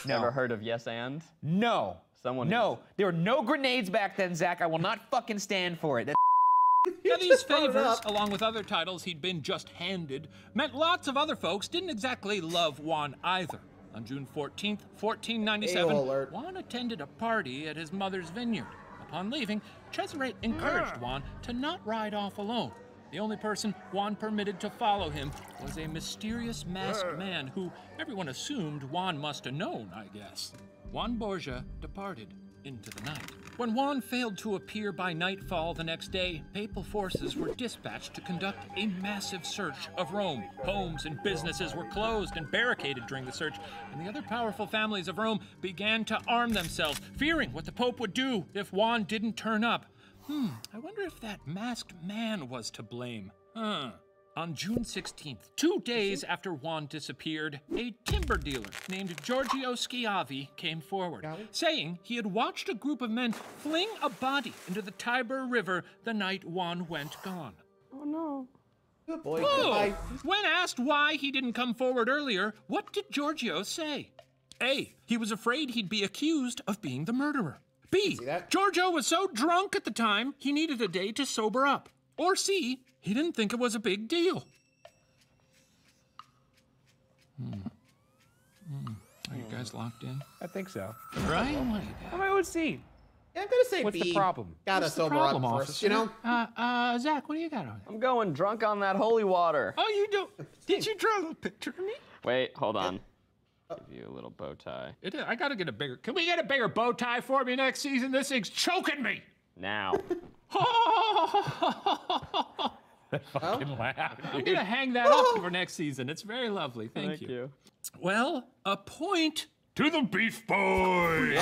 [SPEAKER 6] Never heard of Yes and?
[SPEAKER 3] No.
[SPEAKER 6] Someone
[SPEAKER 3] No. There were no grenades back then, Zach. I will not fucking stand for it.
[SPEAKER 2] Now, these
[SPEAKER 1] just brought it
[SPEAKER 2] favors,
[SPEAKER 1] up.
[SPEAKER 2] along with other titles he'd been just handed, meant lots of other folks didn't exactly love Juan either. On June 14th, 1497,
[SPEAKER 1] AOL alert.
[SPEAKER 2] Juan attended a party at his mother's vineyard. Upon leaving, Ceasre encouraged Juan to not ride off alone. The only person Juan permitted to follow him was a mysterious masked man who everyone assumed Juan must have known, I guess. Juan Borgia departed into the night. When Juan failed to appear by nightfall the next day, papal forces were dispatched to conduct a massive search of Rome. Homes and businesses were closed and barricaded during the search, and the other powerful families of Rome began to arm themselves, fearing what the Pope would do if Juan didn't turn up. I wonder if that masked man was to blame. On June 16th, 2 days after Juan disappeared, a timber dealer named Giorgio Schiavi came forward, saying he had watched a group of men fling a body into the Tiber River the night Juan went gone.
[SPEAKER 4] Oh no.
[SPEAKER 1] Good boy.
[SPEAKER 2] Oh.
[SPEAKER 1] Goodbye.
[SPEAKER 2] When asked why he didn't come forward earlier, what did Giorgio say? A, he was afraid he'd be accused of being the murderer. B, Giorgio was so drunk at the time, he needed a day to sober up. Or C, he didn't think it was a big deal. Are you guys locked in?
[SPEAKER 3] I think so.
[SPEAKER 2] Ryan, what do you got?
[SPEAKER 3] I would see.
[SPEAKER 1] Yeah, I'm gonna say
[SPEAKER 3] What's
[SPEAKER 1] B.
[SPEAKER 3] the problem?
[SPEAKER 1] Gotta
[SPEAKER 2] What's the
[SPEAKER 1] sober
[SPEAKER 2] problem,
[SPEAKER 1] up first,
[SPEAKER 2] officer?
[SPEAKER 1] you know?
[SPEAKER 2] Zach, what do you got on it?
[SPEAKER 6] I'm going drunk on that holy water.
[SPEAKER 2] Oh, you do? Did you draw a little picture of me?
[SPEAKER 6] Wait, hold on. Give you a little bow tie.
[SPEAKER 2] I gotta get a bigger. Can we get a bigger bow tie for me next season? This thing's choking me.
[SPEAKER 6] Now.
[SPEAKER 3] Fucking laugh.
[SPEAKER 2] I'm gonna hang that up for next season. It's very lovely. Thank you.
[SPEAKER 6] you.
[SPEAKER 2] Well, a point to the Beef Boy.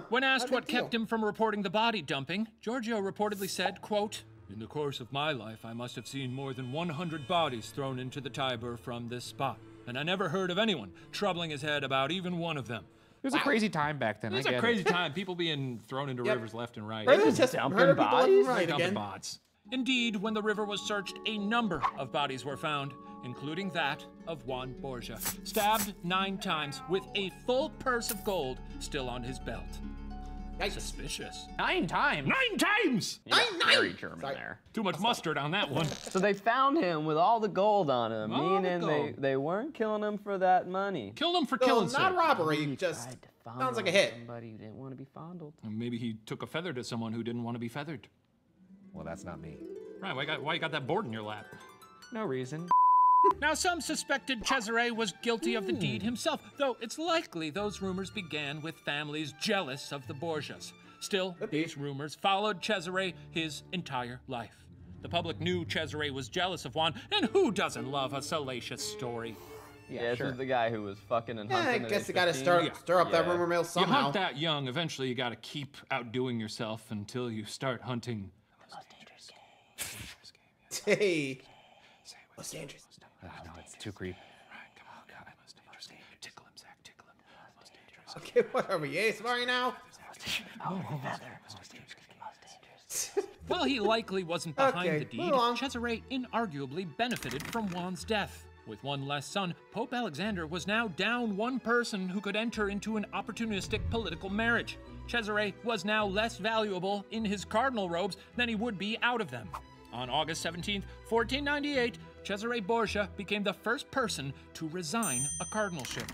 [SPEAKER 2] When asked what kept him from reporting the body dumping, Giorgio reportedly said, quote, "In the course of my life, I must have seen more than 100 bodies thrown into the Tiber from this spot, and I never heard of anyone troubling his head about even one of them."
[SPEAKER 3] It was a crazy time back then.
[SPEAKER 2] It was
[SPEAKER 3] I
[SPEAKER 2] a
[SPEAKER 3] get
[SPEAKER 2] crazy
[SPEAKER 3] it.
[SPEAKER 2] time. People being thrown into rivers left and right.
[SPEAKER 6] dumping bodies?
[SPEAKER 1] Right
[SPEAKER 2] Dumping
[SPEAKER 1] again.
[SPEAKER 2] bots. Indeed, when the river was searched, a number of bodies were found, including that of Juan Borgia, stabbed 9 times with a full purse of gold still on his belt. Suspicious.
[SPEAKER 3] 9 times.
[SPEAKER 2] 9 times!
[SPEAKER 6] Very German there.
[SPEAKER 2] Too much mustard on that one.
[SPEAKER 6] So they found him with all the gold on him,
[SPEAKER 2] All the
[SPEAKER 6] meaning
[SPEAKER 2] gold.
[SPEAKER 6] they weren't killing him for that money.
[SPEAKER 2] Killed him for
[SPEAKER 1] So,
[SPEAKER 2] killing
[SPEAKER 1] not
[SPEAKER 2] sake.
[SPEAKER 1] robbery, just
[SPEAKER 6] Tried to
[SPEAKER 1] sounds
[SPEAKER 6] fondle
[SPEAKER 1] like a hit.
[SPEAKER 6] Somebody who didn't want to be fondled.
[SPEAKER 2] Maybe he took a feather to someone who didn't want to be feathered.
[SPEAKER 3] Well, that's not me.
[SPEAKER 2] Right, why you got that board in your lap?
[SPEAKER 3] No reason.
[SPEAKER 2] Now, some suspected Cesare was guilty of the deed himself, though it's likely those rumors began with families jealous of the Borgias. Still, these rumors followed Cesare his entire life. The public knew Cesare was jealous of Juan, and who doesn't love a salacious story?
[SPEAKER 6] Yeah, this is the guy who was fucking and
[SPEAKER 1] Yeah,
[SPEAKER 6] hunting.
[SPEAKER 1] I
[SPEAKER 6] at
[SPEAKER 1] guess
[SPEAKER 6] age
[SPEAKER 1] you gotta
[SPEAKER 6] 15.
[SPEAKER 1] stir up that
[SPEAKER 6] Yeah.
[SPEAKER 1] rumor mill
[SPEAKER 2] You
[SPEAKER 1] somehow.
[SPEAKER 2] hunt that young, eventually you gotta keep outdoing yourself until you start hunting.
[SPEAKER 1] Hey. Most dangerous.
[SPEAKER 3] No, it's too creepy.
[SPEAKER 2] Most dangerous game. Tickle him, Zach, tickle him. Most dangerous.
[SPEAKER 1] Okay, what are we, ASMR now?
[SPEAKER 2] While he likely wasn't behind
[SPEAKER 1] Okay,
[SPEAKER 2] the deed,
[SPEAKER 1] move along.
[SPEAKER 2] Cesare inarguably benefited from Juan's death. With one less son, Pope Alexander was now down one person who could enter into an opportunistic political marriage. Cesare was now less valuable in his cardinal robes than he would be out of them. On August 17, 1498, Cesare Borgia became the first person to resign a cardinalship.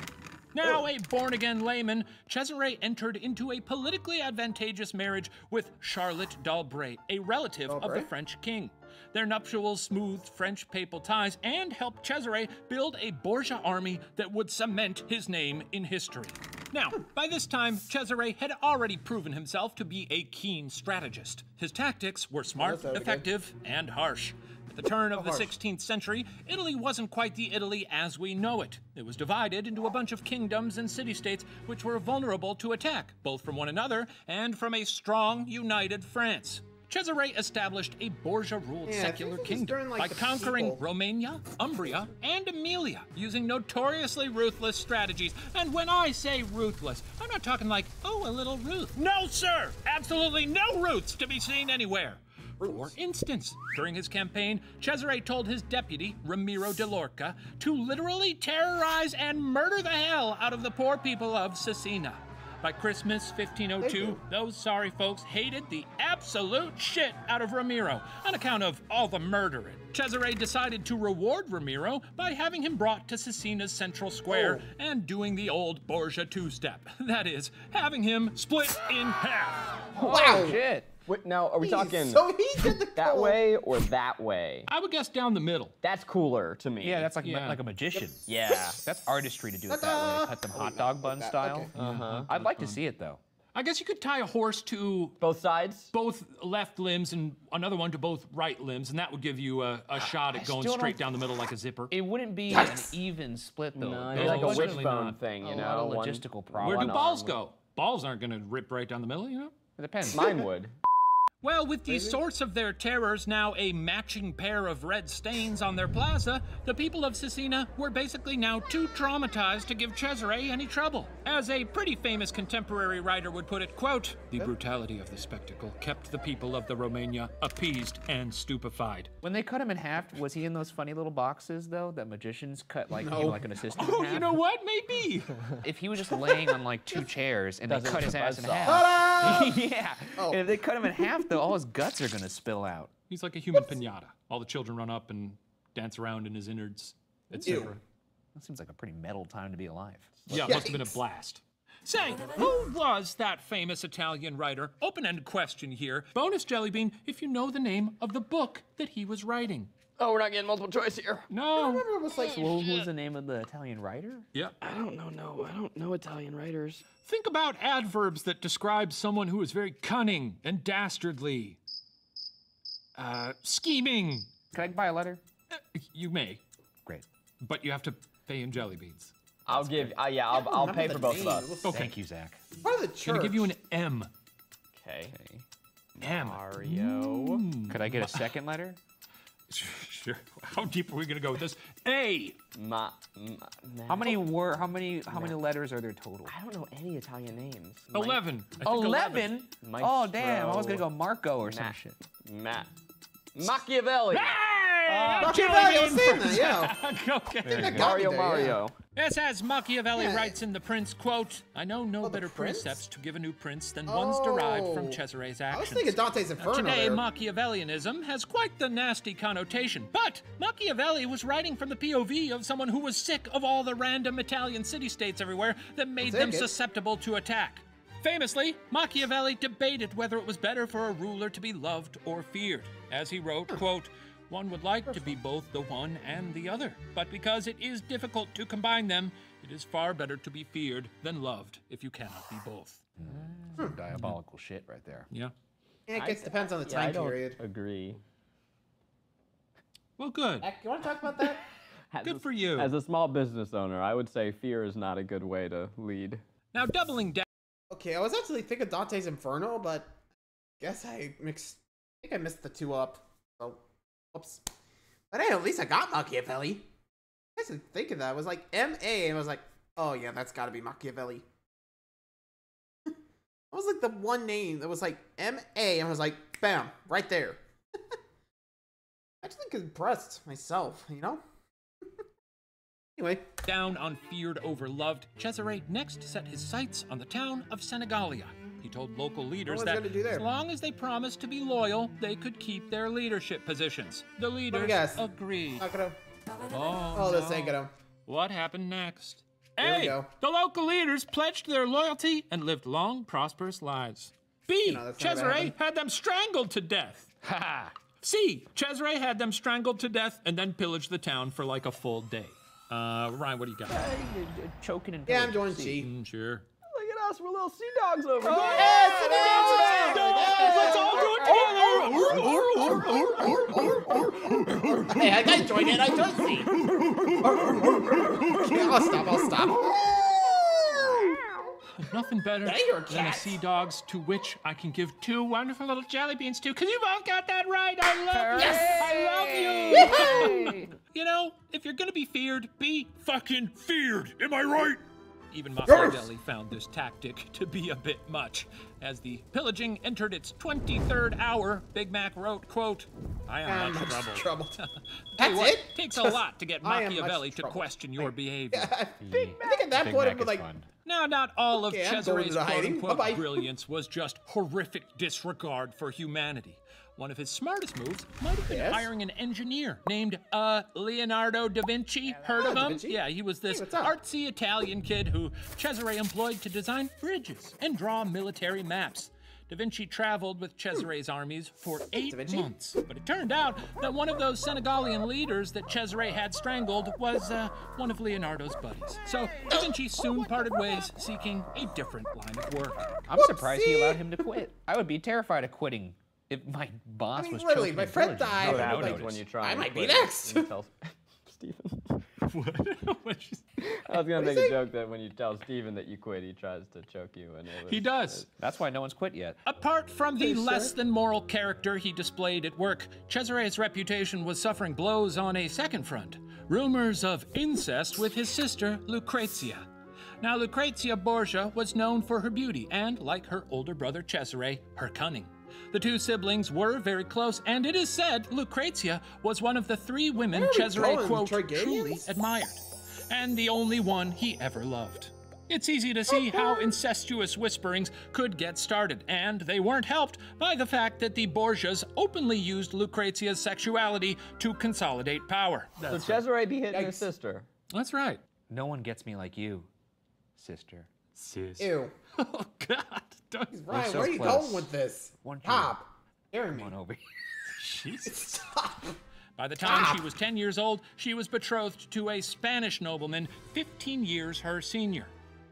[SPEAKER 2] Now a born-again layman, Cesare entered into a politically advantageous marriage with Charlotte d'Albret, a relative of the
[SPEAKER 1] D'Albret?
[SPEAKER 2] French king. Their nuptials smoothed French papal ties and helped Cesare build a Borgia army that would cement his name in history. Now, by this time, Cesare had already proven himself to be a keen strategist. His tactics were smart,
[SPEAKER 1] that again.
[SPEAKER 2] effective, and harsh. At the turn of the 16th century, Italy wasn't quite the Italy as we know it. It was divided into a bunch of kingdoms and city-states which were vulnerable to attack, both from one another and from a strong, united France. Cesare established a Borgia-ruled
[SPEAKER 1] Yeah, I
[SPEAKER 2] secular
[SPEAKER 1] think it was
[SPEAKER 2] kingdom
[SPEAKER 1] during, like,
[SPEAKER 2] by
[SPEAKER 1] the
[SPEAKER 2] conquering
[SPEAKER 1] people.
[SPEAKER 2] Romania, Umbria, and Aemilia, using notoriously ruthless strategies. And when I say ruthless, I'm not talking like, oh, a little Ruth. No, sir! Absolutely no Ruths to be seen anywhere. For instance, during his campaign, Cesare told his deputy, Ramiro de Lorca, to literally terrorize and murder the hell out of the poor people of Cesena. By Christmas 1502, those sorry folks hated the absolute shit out of Ramiro on account of all the murdering. Cesare decided to reward Ramiro by having him brought to Cesena's central square and doing the old Borgia two-step. That is, having him split in half.
[SPEAKER 1] Wow.
[SPEAKER 3] Shit.
[SPEAKER 6] Wait, now, are we talking
[SPEAKER 1] So he did the
[SPEAKER 6] that
[SPEAKER 1] cold.
[SPEAKER 6] way or that way?
[SPEAKER 2] I would guess down the middle.
[SPEAKER 6] That's cooler to me.
[SPEAKER 3] Yeah, that's like
[SPEAKER 2] Yeah.
[SPEAKER 3] like a magician.
[SPEAKER 6] Yeah.
[SPEAKER 3] That's artistry to do it that way. Cut them hot dog bun
[SPEAKER 1] that,
[SPEAKER 3] style.
[SPEAKER 1] okay.
[SPEAKER 3] I'd like to see it though.
[SPEAKER 2] I guess you could tie a horse to
[SPEAKER 6] Both sides?
[SPEAKER 2] both left limbs and another one to both right limbs, and that would give you a shot at going
[SPEAKER 3] still
[SPEAKER 2] straight
[SPEAKER 3] don't-
[SPEAKER 2] down the middle like a zipper.
[SPEAKER 3] It wouldn't be
[SPEAKER 1] Yikes.
[SPEAKER 3] an even split though.
[SPEAKER 6] No,
[SPEAKER 3] There's
[SPEAKER 6] it's like a
[SPEAKER 2] certainly
[SPEAKER 6] wishbone
[SPEAKER 2] not.
[SPEAKER 6] thing, you
[SPEAKER 3] a
[SPEAKER 6] know?
[SPEAKER 3] lot of
[SPEAKER 6] one-
[SPEAKER 3] logistical
[SPEAKER 2] Where
[SPEAKER 3] problems.
[SPEAKER 2] do
[SPEAKER 6] one
[SPEAKER 2] balls
[SPEAKER 6] arm
[SPEAKER 2] go? Balls aren't gonna rip right down the middle, you know?
[SPEAKER 3] It depends.
[SPEAKER 6] Mine would.
[SPEAKER 2] Well, with the source of their terrors now a matching pair of red stains on their plaza, the people of Caecina were basically now too traumatized to give Ceasre any trouble. As a pretty famous contemporary writer would put it, quote, "The brutality of the spectacle kept the people of the Romagna appeased and stupefied."
[SPEAKER 3] When they cut him in half, was he in those funny little boxes though that magicians cut like you know, like an assistant?
[SPEAKER 2] Oh,
[SPEAKER 3] in half?
[SPEAKER 2] you know what? Maybe.
[SPEAKER 3] If he was just laying on like 2 chairs and they cut his ass in half. Yeah.
[SPEAKER 1] Oh.
[SPEAKER 3] If they cut him in half though, all his guts are gonna spill out.
[SPEAKER 2] He's like a human pinata. All the children run up and dance around in his innards, etc.
[SPEAKER 3] That seems like a pretty metal time to be alive.
[SPEAKER 2] Yeah, it must have been a blast. Say, who was that famous Italian writer? Open-ended question here. Bonus Jelly Bean, if you know the name of the book that he was writing.
[SPEAKER 6] Oh, we're not getting multiple choice here.
[SPEAKER 2] No.
[SPEAKER 1] It was like,
[SPEAKER 4] Well, who's the name of the Italian writer?
[SPEAKER 2] Yeah.
[SPEAKER 6] I don't know Italian writers.
[SPEAKER 2] Think about adverbs that describe someone who is very cunning and dastardly. Scheming.
[SPEAKER 3] Can I buy a letter?
[SPEAKER 2] You may,
[SPEAKER 3] Great.
[SPEAKER 2] but you have to pay in jelly beans.
[SPEAKER 6] I'll give. Yeah, I'll pay for both of us.
[SPEAKER 2] Okay.
[SPEAKER 3] Thank you, Zach.
[SPEAKER 1] part of the church.
[SPEAKER 2] Gonna give you an M.
[SPEAKER 6] Okay.
[SPEAKER 2] M.
[SPEAKER 6] Mario.
[SPEAKER 3] Could I get a second letter?
[SPEAKER 2] Sure. How deep are we gonna go with this? A.
[SPEAKER 3] How many letters are there total?
[SPEAKER 6] I don't know any Italian names.
[SPEAKER 2] 11. I think
[SPEAKER 3] 11? Oh damn! I was gonna go Marco or some shit.
[SPEAKER 6] Machiavelli.
[SPEAKER 1] Machiavelli, I was saying that, yeah.
[SPEAKER 2] Okay.
[SPEAKER 1] That got me there,
[SPEAKER 6] Mario.
[SPEAKER 2] Yes, as Machiavelli
[SPEAKER 1] Yeah.
[SPEAKER 2] writes in The Prince, quote, "I know no
[SPEAKER 1] the
[SPEAKER 2] better
[SPEAKER 1] Prince?
[SPEAKER 2] precepts to give a new prince than ones derived from
[SPEAKER 1] Oh.
[SPEAKER 2] Cesare's
[SPEAKER 1] I was
[SPEAKER 2] actions."
[SPEAKER 1] thinking Dante's Inferno
[SPEAKER 2] Today,
[SPEAKER 1] there.
[SPEAKER 2] Machiavellianism has quite the nasty connotation, but Machiavelli was writing from the POV of someone who was sick of all the random Italian city-states everywhere that made them
[SPEAKER 1] Take it.
[SPEAKER 2] susceptible to attack. Famously, Machiavelli debated whether it was better for a ruler to be loved or feared. As he wrote, quote, "One would like to be both the one and the other, but because it is difficult to combine them, it is far better to be feared than loved if you cannot be both."
[SPEAKER 3] Some diabolical shit right there.
[SPEAKER 2] Yeah.
[SPEAKER 1] Yeah, I guess it depends on the
[SPEAKER 6] Yeah, I
[SPEAKER 1] time
[SPEAKER 6] don't
[SPEAKER 1] period.
[SPEAKER 6] agree.
[SPEAKER 2] Well, good.
[SPEAKER 1] Heck, you want to talk about that?
[SPEAKER 2] Good for you.
[SPEAKER 6] As a small business owner, I would say fear is not a good way to lead.
[SPEAKER 2] Now, doubling down.
[SPEAKER 1] Okay, I was actually thinking Dante's Inferno, but I guess I think I missed the two up. So, whoops. But hey, at least I got Machiavelli. I was thinking that. It was like M.A. and I was like, oh yeah, that's gotta be Machiavelli. That was like the one name that was like M.A. and I was like, bam, right there. I just think impressed myself, you know? Anyway.
[SPEAKER 2] Down on feared over loved, Cesare next set his sights on the town of Senegalia. He told local leaders
[SPEAKER 1] was he
[SPEAKER 2] that
[SPEAKER 1] gonna do there?
[SPEAKER 2] as long as they promised to be loyal, they could keep their leadership positions. The leaders
[SPEAKER 1] guess.
[SPEAKER 2] agreed.
[SPEAKER 1] Not gonna.
[SPEAKER 2] Oh,
[SPEAKER 1] This ain't gonna.
[SPEAKER 2] What happened next?
[SPEAKER 1] There we
[SPEAKER 2] A.
[SPEAKER 1] go.
[SPEAKER 2] The local leaders pledged their loyalty and lived long, prosperous lives. B.
[SPEAKER 1] know, that's not gonna
[SPEAKER 2] Cesare
[SPEAKER 1] happen.
[SPEAKER 2] had them strangled to death.
[SPEAKER 3] Ha!
[SPEAKER 2] C. Cesare had them strangled to death and then pillaged the town for like a full day. Ryan, what do you got?
[SPEAKER 3] Choking and
[SPEAKER 1] Yeah, I'm
[SPEAKER 3] pillaging.
[SPEAKER 1] doing G.
[SPEAKER 2] Sure.
[SPEAKER 6] Look at us, we're little sea dogs over here.
[SPEAKER 2] Let's all do it together!
[SPEAKER 1] Hey, I joined it. I joined C. Okay, I'll stop.
[SPEAKER 2] Nothing better
[SPEAKER 1] Now you're a
[SPEAKER 2] than a
[SPEAKER 1] cat.
[SPEAKER 2] sea dogs to which I can give 2 wonderful little jelly beans to, because you both got that right. I love you. You know, if you're gonna be feared, be fucking feared. Am I right? Even Machiavelli found this tactic to be a bit much. As the pillaging entered its 23rd hour, Big Mac wrote, quote, "I am much trouble." Tell you
[SPEAKER 1] That's
[SPEAKER 2] what,
[SPEAKER 1] it?
[SPEAKER 2] takes a lot to get
[SPEAKER 1] I am much
[SPEAKER 2] Machiavelli to
[SPEAKER 1] trouble.
[SPEAKER 2] question your behavior.
[SPEAKER 1] I think at that
[SPEAKER 3] Big
[SPEAKER 1] point,
[SPEAKER 3] Mac
[SPEAKER 1] I'm
[SPEAKER 3] is
[SPEAKER 1] like,
[SPEAKER 3] fun.
[SPEAKER 2] Now, not all
[SPEAKER 1] Okay,
[SPEAKER 2] of
[SPEAKER 1] I'm going
[SPEAKER 2] Cesare's
[SPEAKER 1] into hiding.
[SPEAKER 2] quote-unquote
[SPEAKER 1] Bye-bye.
[SPEAKER 2] brilliance was just horrific disregard for humanity. One of his smartest moves might have been
[SPEAKER 1] Yes?
[SPEAKER 2] hiring an engineer named Leonardo da Vinci. Heard of
[SPEAKER 1] Da
[SPEAKER 2] him?
[SPEAKER 1] Vinci?
[SPEAKER 2] Yeah, he was this
[SPEAKER 1] Hey, what's up?
[SPEAKER 2] artsy Italian kid who Cesare employed to design bridges and draw military maps. Da Vinci traveled with Cesare's armies for 8
[SPEAKER 1] Da Vinci?
[SPEAKER 2] months, but it turned out that one of those Senegalian leaders that Cesare had strangled was one of Leonardo's buddies. So Da Vinci soon parted ways, seeking a different line of work.
[SPEAKER 3] I'm surprised he allowed him to quit. I would be terrified of quitting if my boss
[SPEAKER 1] I mean,
[SPEAKER 3] was
[SPEAKER 1] literally,
[SPEAKER 3] choking
[SPEAKER 1] my
[SPEAKER 3] and
[SPEAKER 1] friend
[SPEAKER 3] pillaging.
[SPEAKER 1] died.
[SPEAKER 6] What
[SPEAKER 1] I
[SPEAKER 6] happens
[SPEAKER 1] would
[SPEAKER 6] when you try
[SPEAKER 1] I
[SPEAKER 6] and
[SPEAKER 1] might be
[SPEAKER 6] quit?
[SPEAKER 1] next.
[SPEAKER 6] You tell Stephen.
[SPEAKER 2] What?
[SPEAKER 6] I was gonna make a joke that when you tell Steven that you quit, he tries to choke you. And
[SPEAKER 2] He does.
[SPEAKER 3] That's why no one's quit yet.
[SPEAKER 2] Apart from the less than moral character he displayed at work, Cesare's reputation was suffering blows on a second front. Rumors of incest with his sister, Lucrezia. Now, Lucrezia Borgia was known for her beauty and, like her older brother Cesare, her cunning. The two siblings were very close, and it is said Lucrezia was one of the 3 women Cesare, quote, truly admired, and the only one he ever loved. It's easy to see how incestuous whisperings could get started, and they weren't helped by the fact that the Borgias openly used Lucrezia's sexuality to consolidate power.
[SPEAKER 6] So Cesare be hitting his sister.
[SPEAKER 2] That's right.
[SPEAKER 3] No one gets me like you, sister.
[SPEAKER 2] Sis.
[SPEAKER 1] Ew.
[SPEAKER 2] Oh, God. Don't...
[SPEAKER 1] Ryan,
[SPEAKER 3] so
[SPEAKER 1] where are you
[SPEAKER 3] close.
[SPEAKER 1] going with this?
[SPEAKER 3] Why don't you
[SPEAKER 1] Pop. Hearing me.
[SPEAKER 3] Come on over here.
[SPEAKER 2] Jesus.
[SPEAKER 1] Stop.
[SPEAKER 2] By the time she was 10 years old, she was betrothed to a Spanish nobleman 15 years her senior.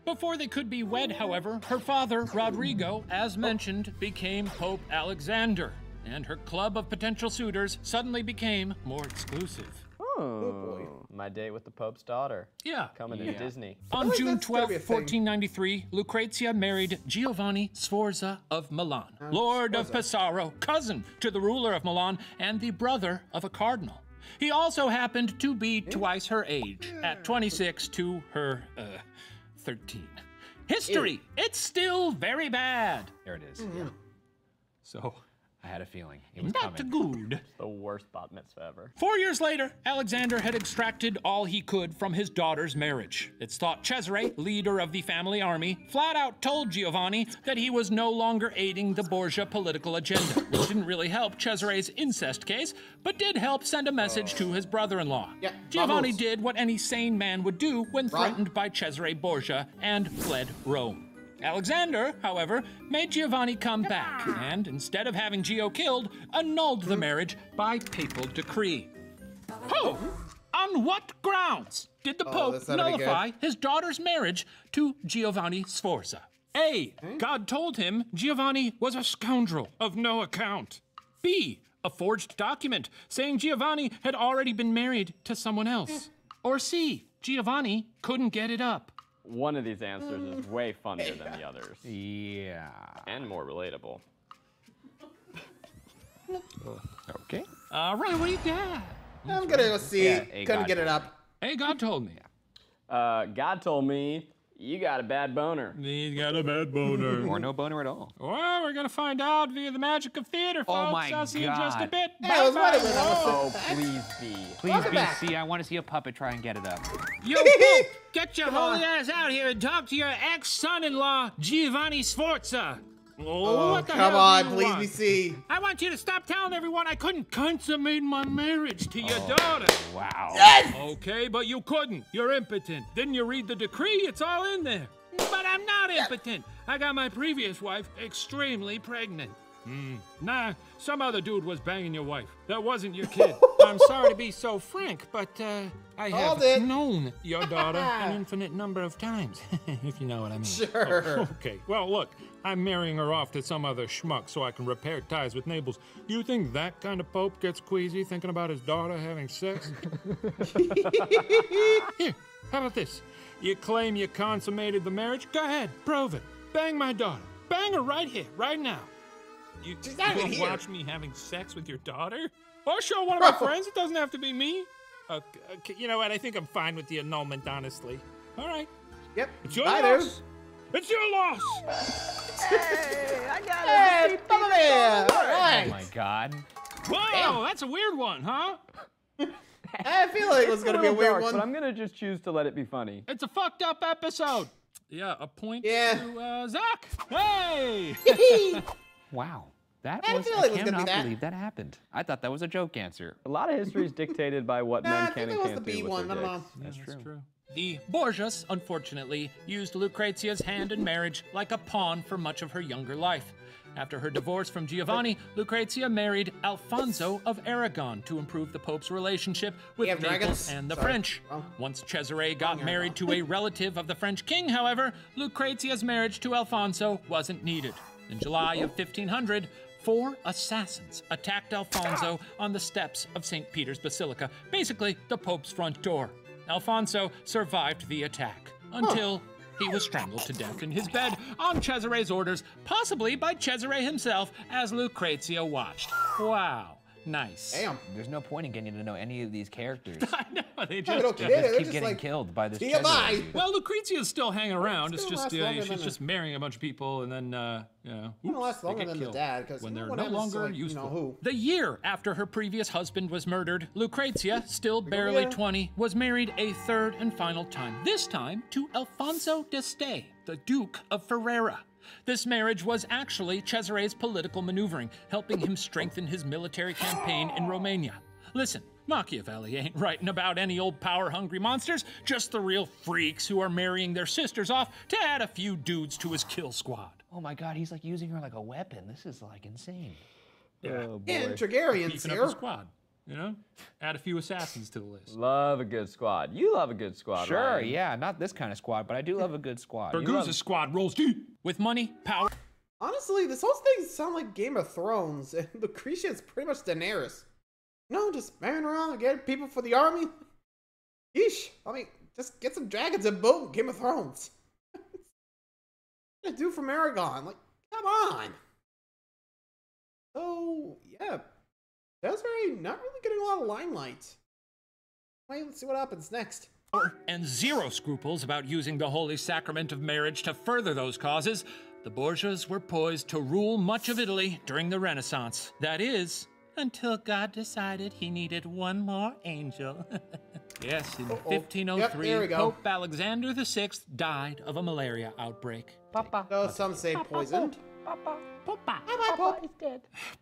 [SPEAKER 2] Before they could be wed, however, her father, Rodrigo, as mentioned, became Pope Alexander, and her club of potential suitors suddenly became more exclusive.
[SPEAKER 6] Oh, my date with the Pope's daughter.
[SPEAKER 2] Yeah.
[SPEAKER 6] Coming to Disney.
[SPEAKER 2] On
[SPEAKER 1] like
[SPEAKER 2] June
[SPEAKER 1] that's gotta
[SPEAKER 2] 12,
[SPEAKER 1] be a thing.
[SPEAKER 2] 1493, Lucrezia married Giovanni Sforza of Milan, Lord of Pesaro, cousin to the ruler of Milan and the brother of a cardinal. He also happened to be twice her age, at 26 to her 13. History, it's still very bad.
[SPEAKER 3] There it is.
[SPEAKER 1] Mm-hmm.
[SPEAKER 3] Yeah.
[SPEAKER 2] So,
[SPEAKER 3] I had a feeling it was
[SPEAKER 2] not
[SPEAKER 3] coming.
[SPEAKER 2] good.
[SPEAKER 6] The worst bat mitzvah ever.
[SPEAKER 2] 4 years later, Alexander had extracted all he could from his daughter's marriage. It's thought Cesare, leader of the family army, flat out told Giovanni that he was no longer aiding the Borgia political agenda, which didn't really help Cesare's incest case, but did help send a message to his brother-in-law.
[SPEAKER 1] Yeah,
[SPEAKER 2] Giovanni
[SPEAKER 1] vamos.
[SPEAKER 2] did what any sane man would do when threatened by Cesare Borgia and fled Rome. Alexander, however, made Giovanni come back, and instead of having Gio killed, annulled the marriage by papal decree. Oh! On what grounds did the Pope
[SPEAKER 1] this oughta be
[SPEAKER 2] nullify his daughter's marriage to Giovanni Sforza? A. God told him Giovanni was a scoundrel of no account. B. A forged document saying Giovanni had already been married to someone else. Or C. Giovanni couldn't get it up.
[SPEAKER 6] One of these answers is way funnier than the others.
[SPEAKER 3] Yeah.
[SPEAKER 6] And more relatable.
[SPEAKER 3] Okay.
[SPEAKER 2] Ryan, what do you got?
[SPEAKER 1] I'm gonna go see.
[SPEAKER 3] Yeah,
[SPEAKER 1] Couldn't
[SPEAKER 3] God
[SPEAKER 1] get it
[SPEAKER 3] told
[SPEAKER 1] up.
[SPEAKER 2] Hey, God told me.
[SPEAKER 6] God told me you got a bad boner.
[SPEAKER 2] He's got a bad boner.
[SPEAKER 3] Or no boner at all.
[SPEAKER 2] Well, we're gonna find out via the magic of theater, folks.
[SPEAKER 3] Oh my
[SPEAKER 2] I'll see you in just a
[SPEAKER 3] God.
[SPEAKER 2] bit.
[SPEAKER 1] Yeah, I was
[SPEAKER 2] Bye-bye.
[SPEAKER 1] wondering when that was.
[SPEAKER 6] Oh, please be.
[SPEAKER 3] Please,
[SPEAKER 1] Welcome back.
[SPEAKER 3] BC, I want to see a puppet try and get it up.
[SPEAKER 2] Yo, Pope, get your
[SPEAKER 1] Come
[SPEAKER 2] holy
[SPEAKER 1] on.
[SPEAKER 2] ass out here and talk to your ex-son-in-law, Giovanni Sforza.
[SPEAKER 1] Oh,
[SPEAKER 2] what the
[SPEAKER 1] come
[SPEAKER 2] hell
[SPEAKER 1] on,
[SPEAKER 2] do you
[SPEAKER 1] please
[SPEAKER 2] want?
[SPEAKER 1] be see.
[SPEAKER 2] I want you to stop telling everyone I couldn't consummate my marriage to your daughter.
[SPEAKER 3] Wow.
[SPEAKER 2] Okay, but you couldn't. You're impotent. Didn't you read the decree? It's all in there. But I'm not impotent. I got my previous wife extremely pregnant. Nah, some other dude was banging your wife. That wasn't your kid. I'm sorry to be so frank, but I
[SPEAKER 1] Hold
[SPEAKER 2] have
[SPEAKER 1] it.
[SPEAKER 2] known your daughter an infinite number of times, if you know what I mean.
[SPEAKER 1] Sure.
[SPEAKER 2] Okay, well, look, I'm marrying her off to some other schmuck so I can repair ties with Naples. Do you think that kind of pope gets queasy thinking about his daughter having sex? Here, how about this? You claim you consummated the marriage? Go ahead, prove it. Bang my daughter. Bang her right here, right now. You
[SPEAKER 1] not even
[SPEAKER 2] will
[SPEAKER 1] here.
[SPEAKER 2] watch me having sex with your daughter? Or show one of my friends? It doesn't have to be me. Okay, you know what? I think I'm fine with the annulment, honestly. All right.
[SPEAKER 1] Yep.
[SPEAKER 2] It's your
[SPEAKER 1] Bye,
[SPEAKER 2] loss.
[SPEAKER 1] dude.
[SPEAKER 2] It's your loss.
[SPEAKER 4] Hey, I got
[SPEAKER 1] Hey,
[SPEAKER 4] it.
[SPEAKER 1] Bubba Man. All
[SPEAKER 3] Oh
[SPEAKER 1] right.
[SPEAKER 3] my God.
[SPEAKER 2] Whoa, that's a weird one, huh?
[SPEAKER 1] I feel like it was gonna be a
[SPEAKER 6] little
[SPEAKER 1] weird
[SPEAKER 6] dark,
[SPEAKER 1] one.
[SPEAKER 6] But I'm gonna just choose to let it be funny.
[SPEAKER 2] It's a fucked up episode. Yeah, a point
[SPEAKER 1] Yeah.
[SPEAKER 2] to Zach. Hey!
[SPEAKER 3] Wow. That
[SPEAKER 1] I
[SPEAKER 3] was,
[SPEAKER 1] feel
[SPEAKER 3] I
[SPEAKER 1] like it was gonna be
[SPEAKER 3] cannot
[SPEAKER 1] that.
[SPEAKER 3] believe that happened. I thought that was a joke answer.
[SPEAKER 6] A lot of history is dictated by what
[SPEAKER 1] Nah, I
[SPEAKER 6] men
[SPEAKER 1] think
[SPEAKER 6] can
[SPEAKER 1] that
[SPEAKER 6] and
[SPEAKER 1] was
[SPEAKER 6] can't
[SPEAKER 1] the
[SPEAKER 6] do
[SPEAKER 1] B
[SPEAKER 6] with
[SPEAKER 1] one.
[SPEAKER 6] their
[SPEAKER 1] I don't know.
[SPEAKER 6] dicks.
[SPEAKER 2] That's true. The Borgias, unfortunately, used Lucrezia's hand in marriage like a pawn for much of her younger life. After her divorce from Giovanni, Lucrezia married Alfonso of Aragon to improve the Pope's relationship with
[SPEAKER 1] have
[SPEAKER 2] Naples
[SPEAKER 1] dragons?
[SPEAKER 2] and the
[SPEAKER 1] Sorry.
[SPEAKER 2] French.
[SPEAKER 1] Wrong.
[SPEAKER 2] Once Cesare got married to a relative of the French king, however, Lucrezia's marriage to Alfonso wasn't needed. In July of 1500, 4 assassins attacked Alfonso on the steps of St. Peter's Basilica, basically the Pope's front door. Alfonso survived the attack until he was strangled to death in his bed on Cesare's orders, possibly by Cesare himself, as Lucrezia watched. Wow. Nice.
[SPEAKER 1] Damn.
[SPEAKER 3] There's no point in getting to know any of these characters.
[SPEAKER 2] I know, they
[SPEAKER 1] They
[SPEAKER 2] just...
[SPEAKER 1] don't
[SPEAKER 3] They
[SPEAKER 1] care.
[SPEAKER 3] just
[SPEAKER 1] They're
[SPEAKER 3] keep
[SPEAKER 1] just
[SPEAKER 3] getting
[SPEAKER 1] like,
[SPEAKER 3] killed by this
[SPEAKER 1] TMI.
[SPEAKER 3] Cesare.
[SPEAKER 2] Well, Lucrezia's still hanging around. It's
[SPEAKER 1] gonna
[SPEAKER 2] just,
[SPEAKER 1] last longer
[SPEAKER 2] she's
[SPEAKER 1] than
[SPEAKER 2] just marrying a bunch of people, and then, you know,
[SPEAKER 1] It's gonna last
[SPEAKER 2] they
[SPEAKER 1] longer
[SPEAKER 2] get
[SPEAKER 1] than the
[SPEAKER 2] killed
[SPEAKER 1] dad, because
[SPEAKER 2] when they're
[SPEAKER 1] what
[SPEAKER 2] no
[SPEAKER 1] happens to,
[SPEAKER 2] longer
[SPEAKER 1] like,
[SPEAKER 2] useful.
[SPEAKER 1] You know who?
[SPEAKER 2] The year after her previous husband was murdered, Lucrezia, still barely 20, was married a third and final time, this time to Alfonso d'Este, the Duke of Ferrara. This marriage was actually Cesare's political maneuvering, helping him strengthen his military campaign in Romania. Listen, Machiavelli ain't writing about any old power-hungry monsters, just the real freaks who are marrying their sisters off to add a few dudes to his kill squad.
[SPEAKER 3] Oh my god, he's like using her like a weapon. This is like insane.
[SPEAKER 6] Oh, boy.
[SPEAKER 1] And Targaryens
[SPEAKER 2] Beefing up
[SPEAKER 1] here.
[SPEAKER 2] the squad, you know? Add a few assassins to the list.
[SPEAKER 6] Love a good squad. You love a good squad,
[SPEAKER 3] Sure,
[SPEAKER 6] Ryan.
[SPEAKER 3] yeah, not this kind of squad, but I do love a good squad.
[SPEAKER 2] Burguza's squad rolls deep. With money, power,
[SPEAKER 1] Honestly, this whole thing sounds like Game of Thrones, and Lucretia's pretty much Daenerys. No, just marrying around and getting people for the army. Yeesh. I mean, just get some dragons and boom, Game of Thrones. What a dude from Aragon. Like, come on. So, yeah. Cesare not really getting a lot of limelight. Wait, let's see what happens next.
[SPEAKER 2] and zero scruples about using the holy sacrament of marriage to further those causes, the Borgias were poised to rule much of Italy during the Renaissance. That is, until God decided he needed one more angel. Yes, in 1503,
[SPEAKER 1] Yep, there we go.
[SPEAKER 2] Pope Alexander VI died of a malaria outbreak.
[SPEAKER 1] Though some say poisoned.
[SPEAKER 4] Papa is dead.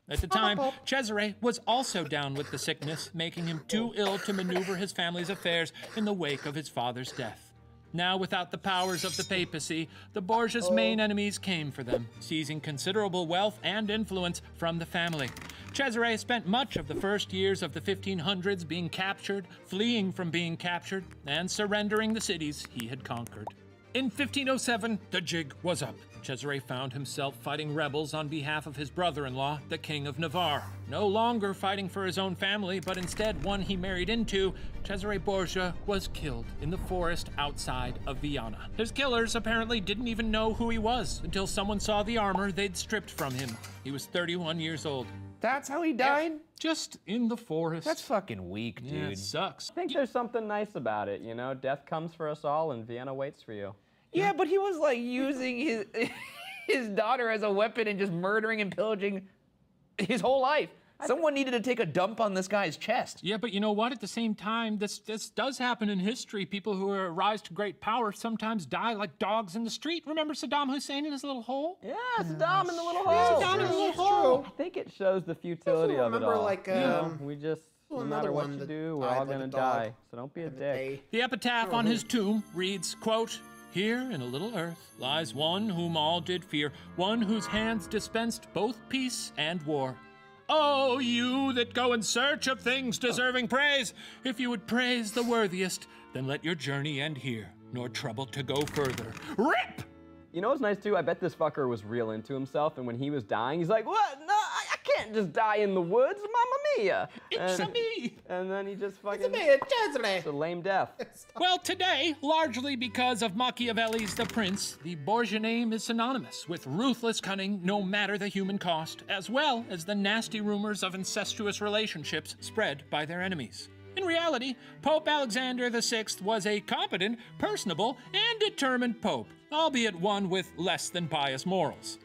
[SPEAKER 2] At the time, Cesare was also down with the sickness, making him too ill to maneuver his family's affairs in the wake of his father's death. Now, without the powers of the papacy, the Borgias' main enemies came for them, seizing considerable wealth and influence from the family. Cesare spent much of the first years of the 1500s being captured, fleeing from being captured, and surrendering the cities he had conquered. In 1507, the jig was up. Cesare found himself fighting rebels on behalf of his brother-in-law, the King of Navarre. No longer fighting for his own family, but instead one he married into, Ceasre Borgia was killed in the forest outside of Viana. His killers apparently didn't even know who he was until someone saw the armor they'd stripped from him. He was 31 years old.
[SPEAKER 3] That's how he died?
[SPEAKER 2] Just in the forest.
[SPEAKER 3] That's fucking weak, dude.
[SPEAKER 2] Yeah, it sucks.
[SPEAKER 6] I think there's something nice about it, you know? Death comes for us all and Vienna waits for you.
[SPEAKER 3] Yeah, but he was like using his his daughter as a weapon and just murdering and pillaging his whole life. Someone needed to take a dump on this guy's chest.
[SPEAKER 2] Yeah, but you know what? At the same time, this does happen in history. People who rise to great power sometimes die like dogs in the street. Remember Saddam Hussein in his little hole?
[SPEAKER 6] Yeah, Saddam in the little hole.
[SPEAKER 1] Saddam in the little hole.
[SPEAKER 6] I think it shows the futility of it
[SPEAKER 1] remember,
[SPEAKER 6] all.
[SPEAKER 1] like,
[SPEAKER 6] You know, we just, no
[SPEAKER 1] another
[SPEAKER 6] matter what
[SPEAKER 1] one
[SPEAKER 6] you
[SPEAKER 1] that
[SPEAKER 6] do, we're
[SPEAKER 1] died
[SPEAKER 6] all
[SPEAKER 1] like a
[SPEAKER 6] gonna
[SPEAKER 1] dog
[SPEAKER 6] die. So don't be a
[SPEAKER 1] in the
[SPEAKER 6] dick.
[SPEAKER 1] day.
[SPEAKER 2] The epitaph on his tomb reads, quote, "Here in a little earth lies one whom all did fear, one whose hands dispensed both peace and war. Oh, you that go in search of things deserving praise, if you would praise the worthiest, then let your journey end here, nor trouble to go further. Rip!"
[SPEAKER 6] You know what's nice too? I bet this fucker was real into himself, and when he was dying, he's like, "What? No, I can't just die in the woods, Mamma Mia!"
[SPEAKER 2] It's
[SPEAKER 6] and,
[SPEAKER 2] me.
[SPEAKER 6] and then he just fucking.
[SPEAKER 1] It's me, Cesare.
[SPEAKER 6] It's a lame death.
[SPEAKER 2] Well, today, largely because of Machiavelli's The Prince, the Borgia name is synonymous with ruthless cunning no matter the human cost, as well as the nasty rumors of incestuous relationships spread by their enemies. In reality, Pope Alexander VI was a competent, personable, and determined pope, albeit one with less than pious morals.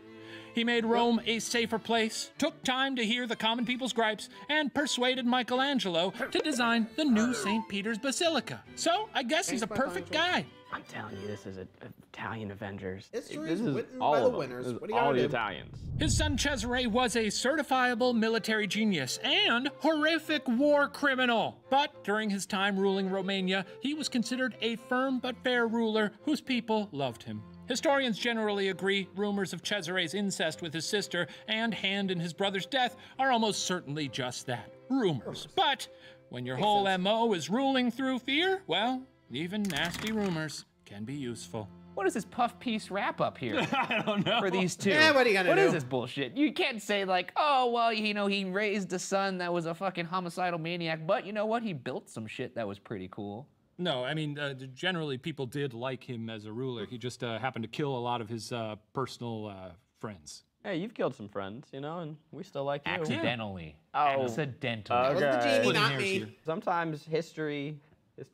[SPEAKER 2] He made Rome a safer place, took time to hear the common people's gripes, and persuaded Michelangelo to design the new St. Peter's Basilica. So, I guess he's a perfect guy.
[SPEAKER 4] I'm telling you, this is an Italian Avengers.
[SPEAKER 1] History
[SPEAKER 6] This
[SPEAKER 1] is
[SPEAKER 6] is
[SPEAKER 1] written
[SPEAKER 6] all
[SPEAKER 1] by the
[SPEAKER 6] of them.
[SPEAKER 1] winners.
[SPEAKER 6] This is
[SPEAKER 1] What do you
[SPEAKER 6] all
[SPEAKER 1] gotta
[SPEAKER 6] the
[SPEAKER 1] do?
[SPEAKER 6] Italians.
[SPEAKER 2] His son Cesare was a certifiable military genius and horrific war criminal. But during his time ruling Romania, he was considered a firm but fair ruler whose people loved him. Historians generally agree rumors of Cesare's incest with his sister and hand in his brother's death are almost certainly just that, rumors. But when your whole MO is ruling through fear, well, even nasty rumors can be useful.
[SPEAKER 3] What is this puff piece wrap up here
[SPEAKER 2] I don't know.
[SPEAKER 3] for these two?
[SPEAKER 1] Yeah, what are you gonna
[SPEAKER 3] What
[SPEAKER 1] do?
[SPEAKER 3] is this bullshit? You can't say like, oh, well, you know, he raised a son that was a fucking homicidal maniac, but you know what? He built some shit that was pretty cool.
[SPEAKER 2] No, I mean, generally people did like him as a ruler. He just happened to kill a lot of his personal friends.
[SPEAKER 6] Hey, you've killed some friends, you know, and we still like you.
[SPEAKER 3] Accidentally.
[SPEAKER 6] Oh.
[SPEAKER 3] Accidentally.
[SPEAKER 1] It was the genie,
[SPEAKER 2] Splitting
[SPEAKER 1] not
[SPEAKER 2] hairs
[SPEAKER 1] me.
[SPEAKER 2] here.
[SPEAKER 6] Sometimes history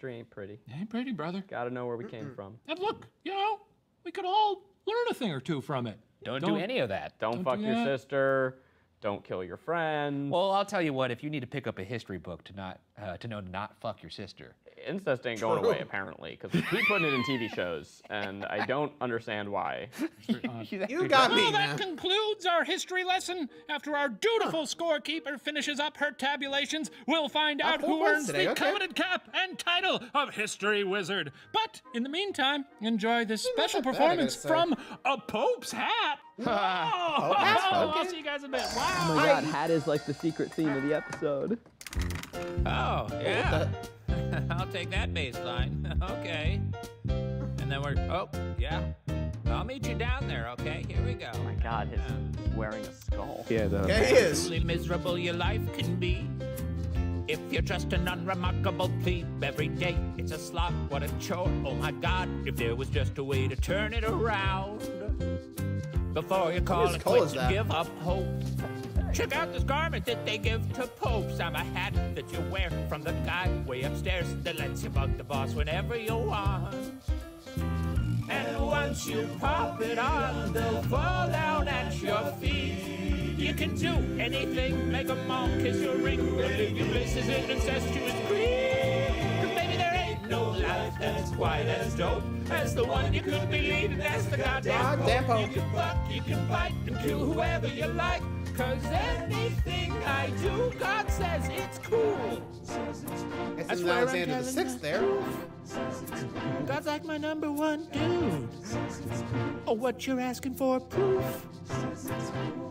[SPEAKER 6] ain't pretty.
[SPEAKER 2] Ain't pretty, brother.
[SPEAKER 6] Gotta know where we came from.
[SPEAKER 2] And look, you know, we could all learn a thing or two from it.
[SPEAKER 3] Don't do any of that.
[SPEAKER 6] Don't fuck
[SPEAKER 2] do
[SPEAKER 6] your
[SPEAKER 2] that.
[SPEAKER 6] sister. Don't kill your friends.
[SPEAKER 3] Well, I'll tell you what. If you need to pick up a history book to know to not fuck your sister.
[SPEAKER 6] Incest ain't going away, apparently, because we keep putting it in TV shows, and I don't understand why.
[SPEAKER 1] You got me,
[SPEAKER 2] Well,
[SPEAKER 1] man.
[SPEAKER 2] that concludes our history lesson. After our dutiful scorekeeper finishes up her tabulations, we'll find out
[SPEAKER 1] 4
[SPEAKER 2] who
[SPEAKER 1] points
[SPEAKER 2] earns
[SPEAKER 1] today,
[SPEAKER 2] the
[SPEAKER 1] okay.
[SPEAKER 2] coveted cap and title of History Wizard. But in the meantime, enjoy this special
[SPEAKER 1] that bad, I
[SPEAKER 2] performance
[SPEAKER 1] gotta say.
[SPEAKER 2] from a Pope's hat. Whoa!
[SPEAKER 1] hat's
[SPEAKER 2] I'll
[SPEAKER 1] okay.
[SPEAKER 2] see you guys in a bit.
[SPEAKER 6] Oh
[SPEAKER 2] Wow!
[SPEAKER 6] my god, hat is like the secret theme of the episode.
[SPEAKER 3] Oh, yeah. I'll take that baseline. Okay. And then yeah. I'll meet you down there, okay? Here we go.
[SPEAKER 6] Oh my god, he's wearing a skull.
[SPEAKER 4] Yeah,
[SPEAKER 1] Yeah, he is.
[SPEAKER 3] Truly miserable your life can be. If you're just an unremarkable plebe every day, it's a slog, what a chore. Oh my God, if there was just a way to turn it around. Before you call
[SPEAKER 1] Whose
[SPEAKER 3] it
[SPEAKER 1] skull
[SPEAKER 3] quits
[SPEAKER 1] is
[SPEAKER 3] and
[SPEAKER 1] that?
[SPEAKER 3] give up hope. Check out this garment that they give to popes. I'm a hat that you wear from the guy way upstairs that lets you bug the boss whenever you want. And once you pop it on, they'll fall down at your feet. You can do anything, make them all kiss your ring. But if your bliss is an incestuous creed, 'cause maybe there ain't no life that's quite as dope as the one you could be leading. That's the goddamn
[SPEAKER 1] Goddamn
[SPEAKER 3] Pope.
[SPEAKER 1] Pope.
[SPEAKER 3] You can fuck, you can bite, and kill whoever you like. 'Cause anything I do, God says it's cool.
[SPEAKER 1] Guess
[SPEAKER 3] That's
[SPEAKER 1] it's
[SPEAKER 3] where I'm
[SPEAKER 1] Alexander the
[SPEAKER 3] telling
[SPEAKER 1] Sixth there.
[SPEAKER 3] God's like my #1 dude. Oh, what you're asking for proof?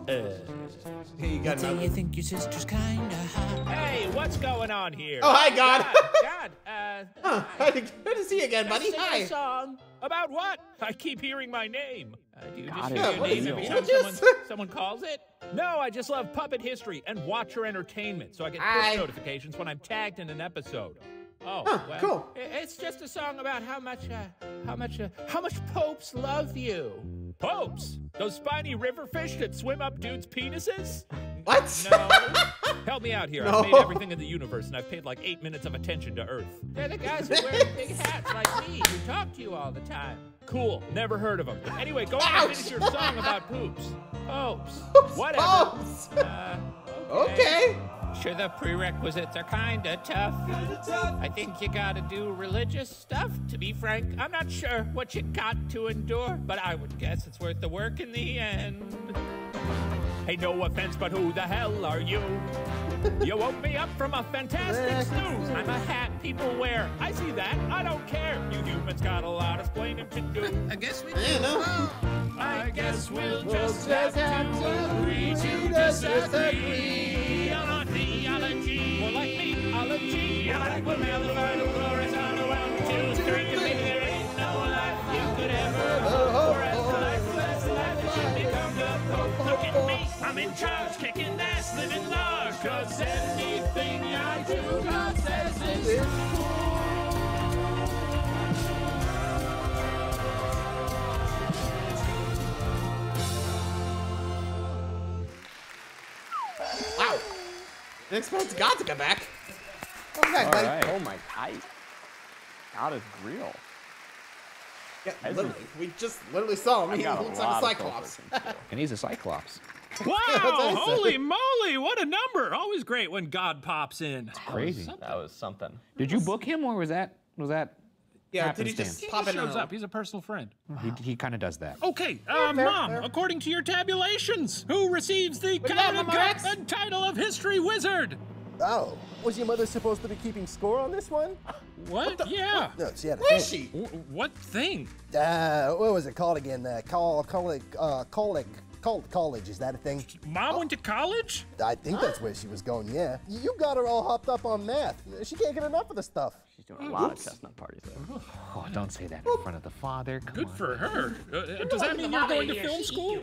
[SPEAKER 1] Hey, you got
[SPEAKER 3] Say
[SPEAKER 1] another.
[SPEAKER 3] you think your sister's kinda hot. Hey, what's going on here?
[SPEAKER 1] Oh, hi, God.
[SPEAKER 3] God,
[SPEAKER 1] Good to see you again, buddy.
[SPEAKER 3] sing
[SPEAKER 1] Hi.
[SPEAKER 3] a song. About what? I keep hearing my name. Do you just
[SPEAKER 6] God,
[SPEAKER 3] hear
[SPEAKER 6] yeah,
[SPEAKER 3] your
[SPEAKER 1] what
[SPEAKER 3] name
[SPEAKER 1] is
[SPEAKER 3] every
[SPEAKER 1] it?
[SPEAKER 3] time
[SPEAKER 1] Just-
[SPEAKER 3] someone calls it? No, I just love puppet history and watcher entertainment, so I get
[SPEAKER 1] Hi.
[SPEAKER 3] push notifications when I'm tagged in an episode. Oh,
[SPEAKER 1] Huh,
[SPEAKER 3] well,
[SPEAKER 1] cool.
[SPEAKER 3] It's just a song about how much popes love you. Popes? Those spiny river fish that swim up dudes' penises?
[SPEAKER 1] What?
[SPEAKER 3] No. Help me out here.
[SPEAKER 1] No.
[SPEAKER 3] I've made everything in the universe, and I've paid like 8 minutes of attention to Earth. They're the guys who wear big hats like me, who talk to you all the time. Cool. Never heard of them. Anyway, go on and finish your song about poops. Popes. Whatever.
[SPEAKER 1] Popes. Okay.
[SPEAKER 3] Sure, the prerequisites are kinda tough. I think you gotta do religious stuff. To be frank, I'm not sure what you got to endure, but I would guess it's worth the work in the end. Hey, no offense, but who the hell are you? You woke me up from a fantastic snooze. I'm a hat people wear. I see that. I don't care. You humans got a lot of explaining to do. I guess we
[SPEAKER 1] You know.
[SPEAKER 3] I guess we'll just have to agree to disagree on theology. More like meology. We'll never find a glorious on a 1, 2, 3. Maybe there ain't no life you could ever hope for. As lifeless life, it should become the Pope. Look at me, I'm in charge, kicking ass, living large. 'Cause anything I do, God says is
[SPEAKER 1] Wow. Didn't expect God to come back. Welcome back, buddy.
[SPEAKER 6] Alright. Oh my God is real.
[SPEAKER 1] Yeah, literally. We just literally saw him.
[SPEAKER 6] I
[SPEAKER 1] He
[SPEAKER 6] got a
[SPEAKER 1] looks like
[SPEAKER 6] lot
[SPEAKER 1] a
[SPEAKER 6] of
[SPEAKER 1] cyclops.
[SPEAKER 6] questions.
[SPEAKER 3] And he's a cyclops.
[SPEAKER 2] Wow!
[SPEAKER 1] That's what I said.
[SPEAKER 2] Holy moly! What a number! Always great when God pops in.
[SPEAKER 3] Crazy.
[SPEAKER 6] That was something.
[SPEAKER 3] Did you book him, or was that
[SPEAKER 1] Yeah, did he just
[SPEAKER 3] happenstance?
[SPEAKER 1] pop in?
[SPEAKER 2] Shows up. He's a personal friend.
[SPEAKER 3] He kind of does that.
[SPEAKER 2] Okay,
[SPEAKER 1] fair,
[SPEAKER 2] Mom,
[SPEAKER 1] fair.
[SPEAKER 2] according to your tabulations, who receives the
[SPEAKER 1] do you got,
[SPEAKER 2] coveted
[SPEAKER 1] Mama
[SPEAKER 2] cup
[SPEAKER 1] Rex?
[SPEAKER 2] and title of History Wizard?
[SPEAKER 7] Oh, was your mother supposed to be keeping score on this one?
[SPEAKER 2] What? Yeah.
[SPEAKER 7] No, she had a
[SPEAKER 1] Where is
[SPEAKER 7] thing.
[SPEAKER 1] she?
[SPEAKER 2] What thing?
[SPEAKER 7] What was it called again? College. Is that a thing?
[SPEAKER 2] Mom went to college?
[SPEAKER 7] I think that's where she was going, yeah. You got her all hopped up on math. She can't get enough of the stuff.
[SPEAKER 6] She's doing a lot of chestnut parties there.
[SPEAKER 3] Oh, don't say that in front of the father. Come
[SPEAKER 2] Good
[SPEAKER 3] on.
[SPEAKER 2] for her. Does that mean you're going to film school?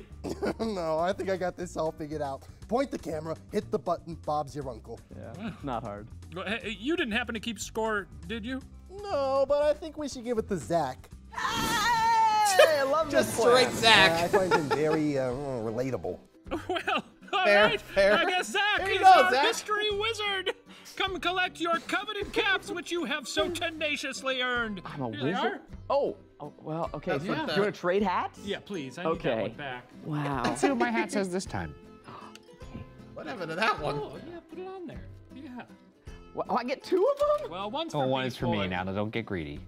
[SPEAKER 7] No, I think I got this all figured out. Point the camera, hit the button, Bob's your uncle.
[SPEAKER 6] Yeah, it's not hard.
[SPEAKER 2] You didn't happen to keep score, did you?
[SPEAKER 7] No, but I think we should give it to Zach.
[SPEAKER 6] Hey, I love
[SPEAKER 1] Just
[SPEAKER 6] this plan.
[SPEAKER 1] straight Zach.
[SPEAKER 7] I find him very relatable.
[SPEAKER 2] Well, all
[SPEAKER 1] Fair,
[SPEAKER 2] right.
[SPEAKER 1] fair.
[SPEAKER 2] I guess Zach
[SPEAKER 1] There you
[SPEAKER 2] is
[SPEAKER 1] go,
[SPEAKER 2] our
[SPEAKER 1] Zach.
[SPEAKER 2] mystery wizard. Come collect your coveted caps, which you have so tenaciously earned.
[SPEAKER 4] I'm a
[SPEAKER 2] Here they
[SPEAKER 4] wizard?
[SPEAKER 2] are.
[SPEAKER 4] Oh, well, okay.
[SPEAKER 1] That's
[SPEAKER 4] So,
[SPEAKER 1] what
[SPEAKER 4] do
[SPEAKER 1] the-
[SPEAKER 4] you want to trade hats?
[SPEAKER 2] Yeah, please. I need that
[SPEAKER 4] Okay.
[SPEAKER 2] one back.
[SPEAKER 4] Wow.
[SPEAKER 8] Let's see what my hat says this time.
[SPEAKER 1] Whatever to that one.
[SPEAKER 2] Oh, yeah, put it on there. Yeah.
[SPEAKER 4] Well, I get 2 of them?
[SPEAKER 2] Well, one's
[SPEAKER 8] Oh,
[SPEAKER 2] for
[SPEAKER 8] one
[SPEAKER 2] me,
[SPEAKER 8] is for me
[SPEAKER 2] boy.
[SPEAKER 8] now. Don't get greedy.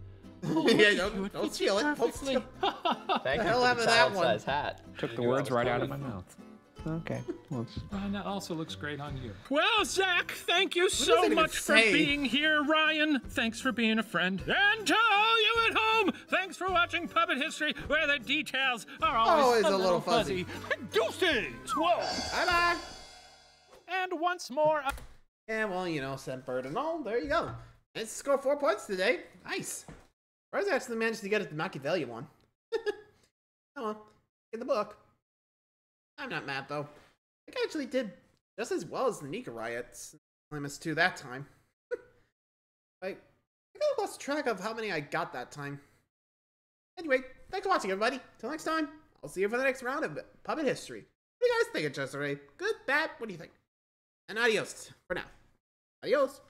[SPEAKER 1] Yeah, don't steal it. Don't steal
[SPEAKER 6] Thank
[SPEAKER 1] hell
[SPEAKER 6] you for
[SPEAKER 1] happened
[SPEAKER 6] the
[SPEAKER 1] to that
[SPEAKER 6] salad
[SPEAKER 1] one?
[SPEAKER 6] size hat.
[SPEAKER 8] Took the
[SPEAKER 6] You knew I
[SPEAKER 8] words
[SPEAKER 6] was
[SPEAKER 8] right out
[SPEAKER 6] coming.
[SPEAKER 8] of my mouth. Okay. Well,
[SPEAKER 2] And that also looks great on you. Well, Zach, thank you
[SPEAKER 1] does
[SPEAKER 2] so
[SPEAKER 1] it even
[SPEAKER 2] much for
[SPEAKER 1] say?
[SPEAKER 2] being here. Ryan, thanks for being a friend. And to all you at home, thanks for watching Puppet History, where the details are always
[SPEAKER 1] Always a little fuzzy.
[SPEAKER 2] Deuces! Whoa!
[SPEAKER 1] Bye-bye.
[SPEAKER 2] And once more...
[SPEAKER 1] And well, you know, sent bird and all. There you go. It's score 4 points today. Nice. Rose actually managed to get it the Machiavelli one. Oh well, in the book. I'm not mad though. I think I actually did just as well as the Nika riots. I missed 2 that time. I lost track of how many I got that time. Anyway, thanks for watching, everybody. Till next time, I'll see you for the next round of Puppet History. What do you guys think of Ceasre? Good, bad? What do you think? And adios for now. Adios.